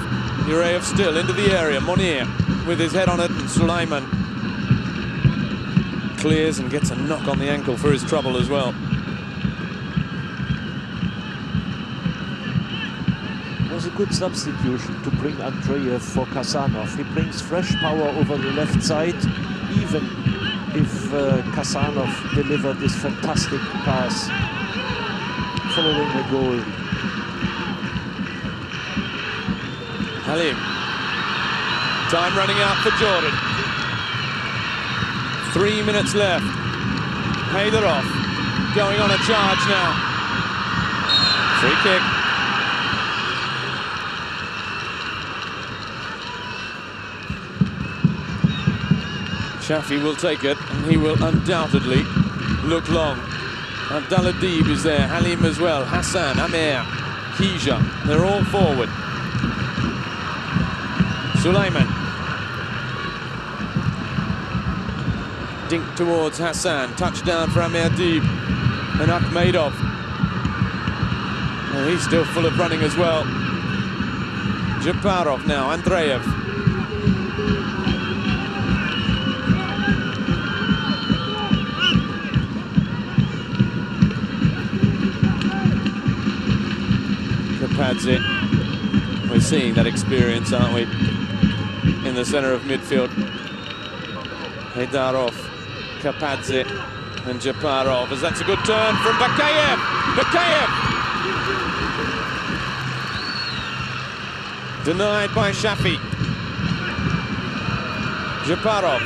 Yureyev still into the area. Monir with his head on it, and Sulaiman clears and gets a knock on the ankle for his trouble as well.
It was a good substitution to bring Andreev for Kasanov. He brings fresh power over the left side, even if Kasanov delivered this fantastic pass following the goal.
Halim. Time running out for Jordan. 3 minutes left. Haydarov going on a charge now. Free kick. Shafi will take it, and he will undoubtedly look long. Abdeladib is there, Halim as well, Hassan, Amer, Hija, they're all forward. Sulaiman. Dink towards Hassan, touchdown for Amerdib and Akhmedov. Oh, he's still full of running as well. Japarov now, Andreev. Kapadze. We're seeing that experience, aren't we? In the center of midfield. Haydarov, Kapadze, and Japarov, as that's a good turn from Bakayev. Bakayev! Denied by Shafi. Japarov.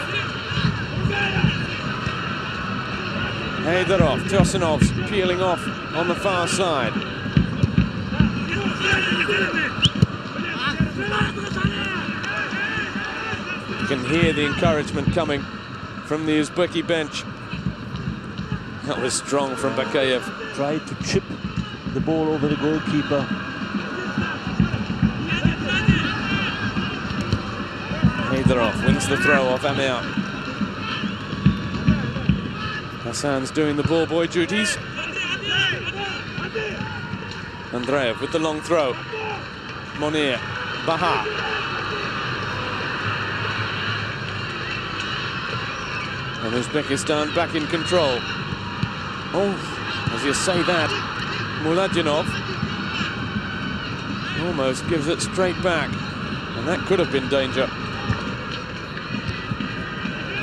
Haydarov, Tosunov's peeling off on the far side. You can hear the encouragement coming from the Uzbeki bench. That was strong from Bakayev.
Tried to chip the ball over the goalkeeper.
Haydarov wins the throw off Amir. Hassan's doing the ball boy duties. Andreev with the long throw. Monir, Baha. And Uzbekistan back in control. Oh, as you say that, Muladinov almost gives it straight back. And that could have been danger.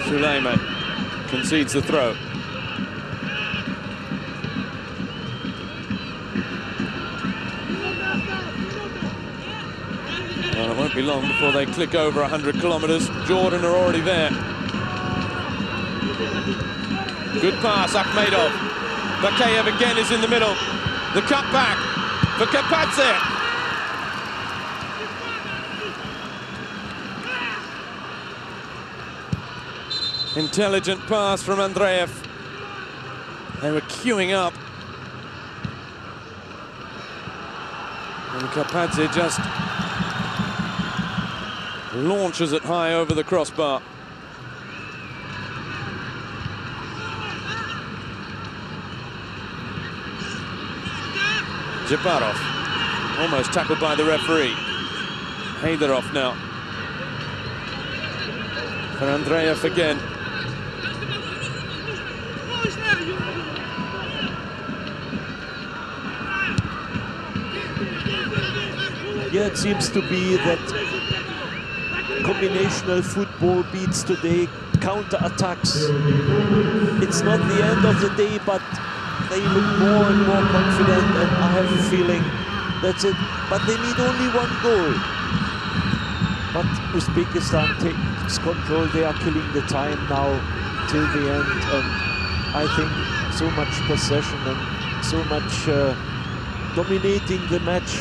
Suleiman concedes the throw. Well, it won't be long before they click over 100 kilometers. Jordan are already there. Good pass, Akhmedov. Bakayev again is in the middle. The cut back for Kapadze. Intelligent pass from Andreev. They were queuing up. And Kapadze just launches it high over the crossbar. Japarov, almost tackled by the referee. Haydarov now. For Andreev again.
Yeah, it seems to be that combinational football beats today counter-attacks. It's not the end of the day, but they look more and more confident, and I have a feeling that's it. But they need only one goal. But Uzbekistan takes control. They are killing the time now till the end, and I think so much possession and so much dominating the match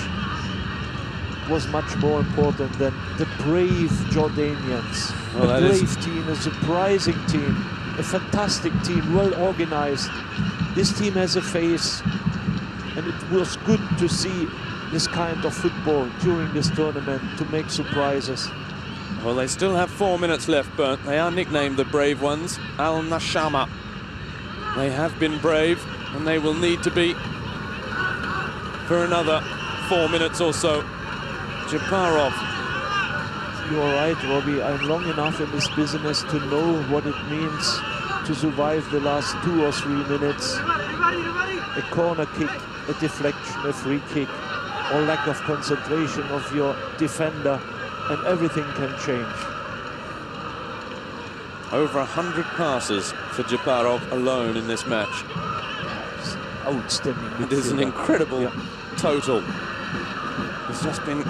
was much more important than the brave Jordanians.
Well,
a brave team, a surprising team, a fantastic team, well organized. This team has a face, and it was good to see this kind of football during this tournament, to make surprises.
Well, they still have 4 minutes left, Bernd. They are nicknamed the Brave Ones, Al Nashama. They have been brave, and they will need to be for another 4 minutes or so. Japarov.
You're right, Robbie. I'm long enough in this business to know what it means to survive the last 2 or 3 minutes. A corner kick, a deflection, a free kick, or lack of concentration of your defender, and everything can change.
Over 100 passes for Japarov alone in this match.
Outstanding.
It is an incredible total. He's just been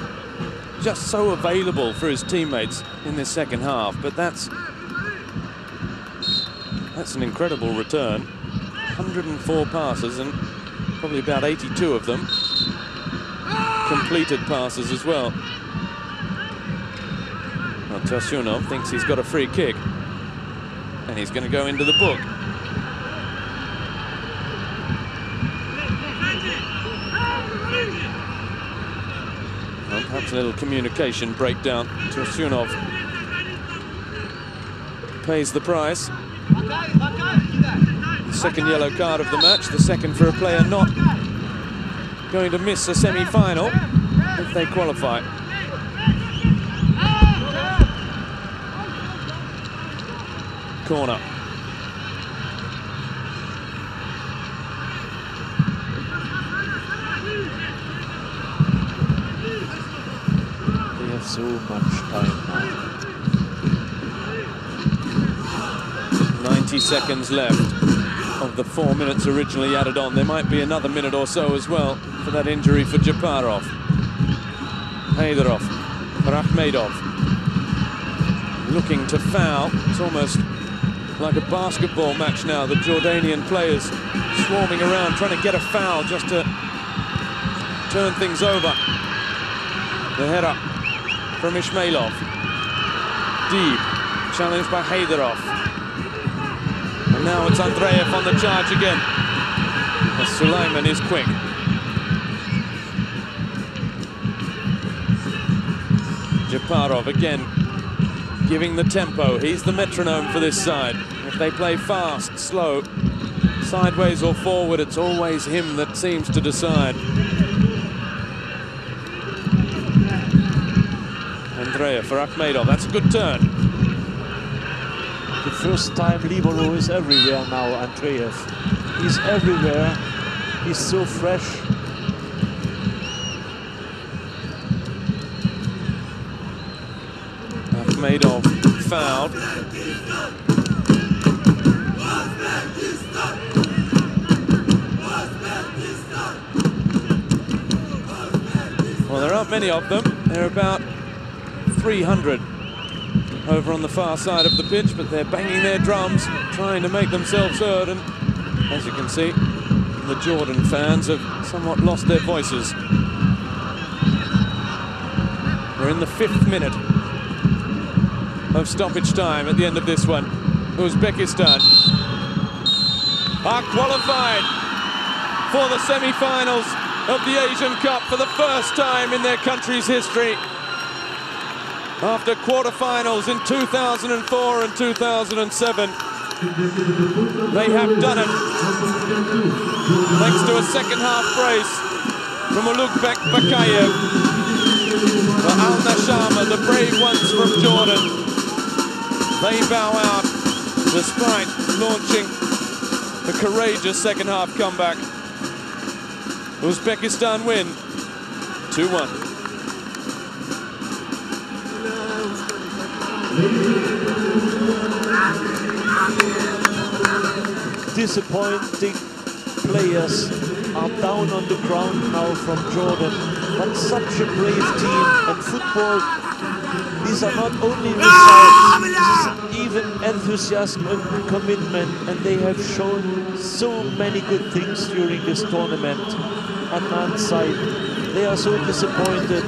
so available for his teammates in this second half, but that's an incredible return. 104 passes, and probably about 82 of them completed passes as well. Well, Tosunov thinks he's got a free kick, and he's going to go into the book. Well, perhaps a little communication breakdown. Tosunov pays the price. The second yellow card of the match, the second for a player not going to miss a semi-final if they qualify. Corner.
much time now.
90 seconds left of the 4 minutes originally added on. There might be another minute or so as well for that injury for Japarov. Haydarov for Akhmedov. Looking to foul. It's almost like a basketball match now. The Jordanian players swarming around, trying to get a foul just to turn things over. The header from Ismailov. Deep, challenged by Haydarov. And now it's Andreev on the charge again. As Sulaiman is quick. Japarov again, giving the tempo. He's the metronome for this side. If they play fast, slow, sideways or forward, it's always him that seems to decide. Andreev for Akhmedov. That's a good turn.
The first time libero is everywhere now, Andreev. He's everywhere. He's so fresh.
Akhmedov fouled. Well, there aren't many of them. There are about 300 over on the far side of the pitch, but they're banging their drums, trying to make themselves heard, and as you can see, the Jordan fans have somewhat lost their voices. We're in the 5th minute of stoppage time at the end of this one. Uzbekistan are qualified for the semi-finals of the Asian Cup for the first time in their country's history. After quarterfinals in 2004 and 2007, they have done it. Thanks to a second-half brace from Ulukbek Bakayev. For Al Nashama, the brave ones from Jordan, they bow out despite launching a courageous second-half comeback. Uzbekistan win 2-1.
Disappointing players are down on the ground now from Jordan, but such a brave team. And football, these are not only results, this is even enthusiasm and commitment, and they have shown so many good things during this tournament. Adnan's side, they are so disappointed,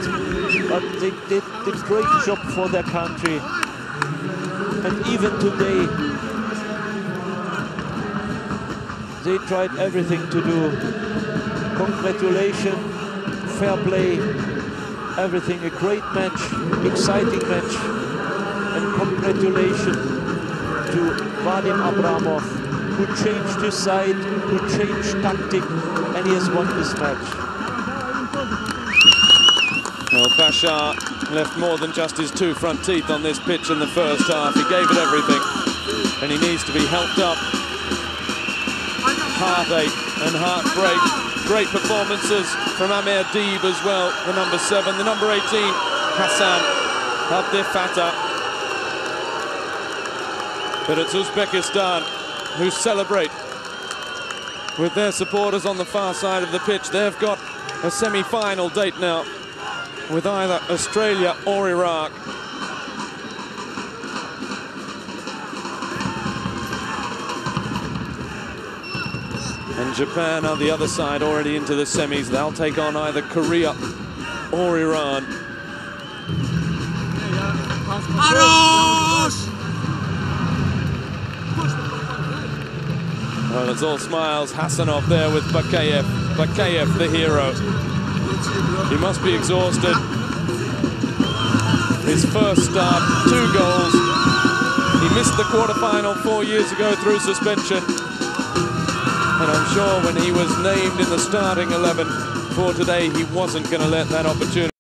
but they did a great job for their country. And even today, they tried everything to do. Congratulations, fair play, everything. A great match, exciting match. And congratulations to Vadim Abramov, who changed his side, who changed tactic, and he has won this match.
Well, Bashar left more than just his 2 front teeth on this pitch in the first half. He gave it everything, and he needs to be helped up. Heartache and heartbreak. Great performances from Amir Deeb as well, the number 7. The number 18, Hassan Abdel Fattah. But it's Uzbekistan who celebrate with their supporters on the far side of the pitch. They've got a semi-final date now with either Australia or Iraq. And Japan on the other side, already into the semis. They'll take on either Korea or Iran. Well, it's all smiles. Hassanov there with Bakayev. Bakayev, the hero. He must be exhausted. His first start, 2 goals. He missed the quarterfinal 4 years ago through suspension. And I'm sure when he was named in the starting 11 for today, he wasn't going to let that opportunity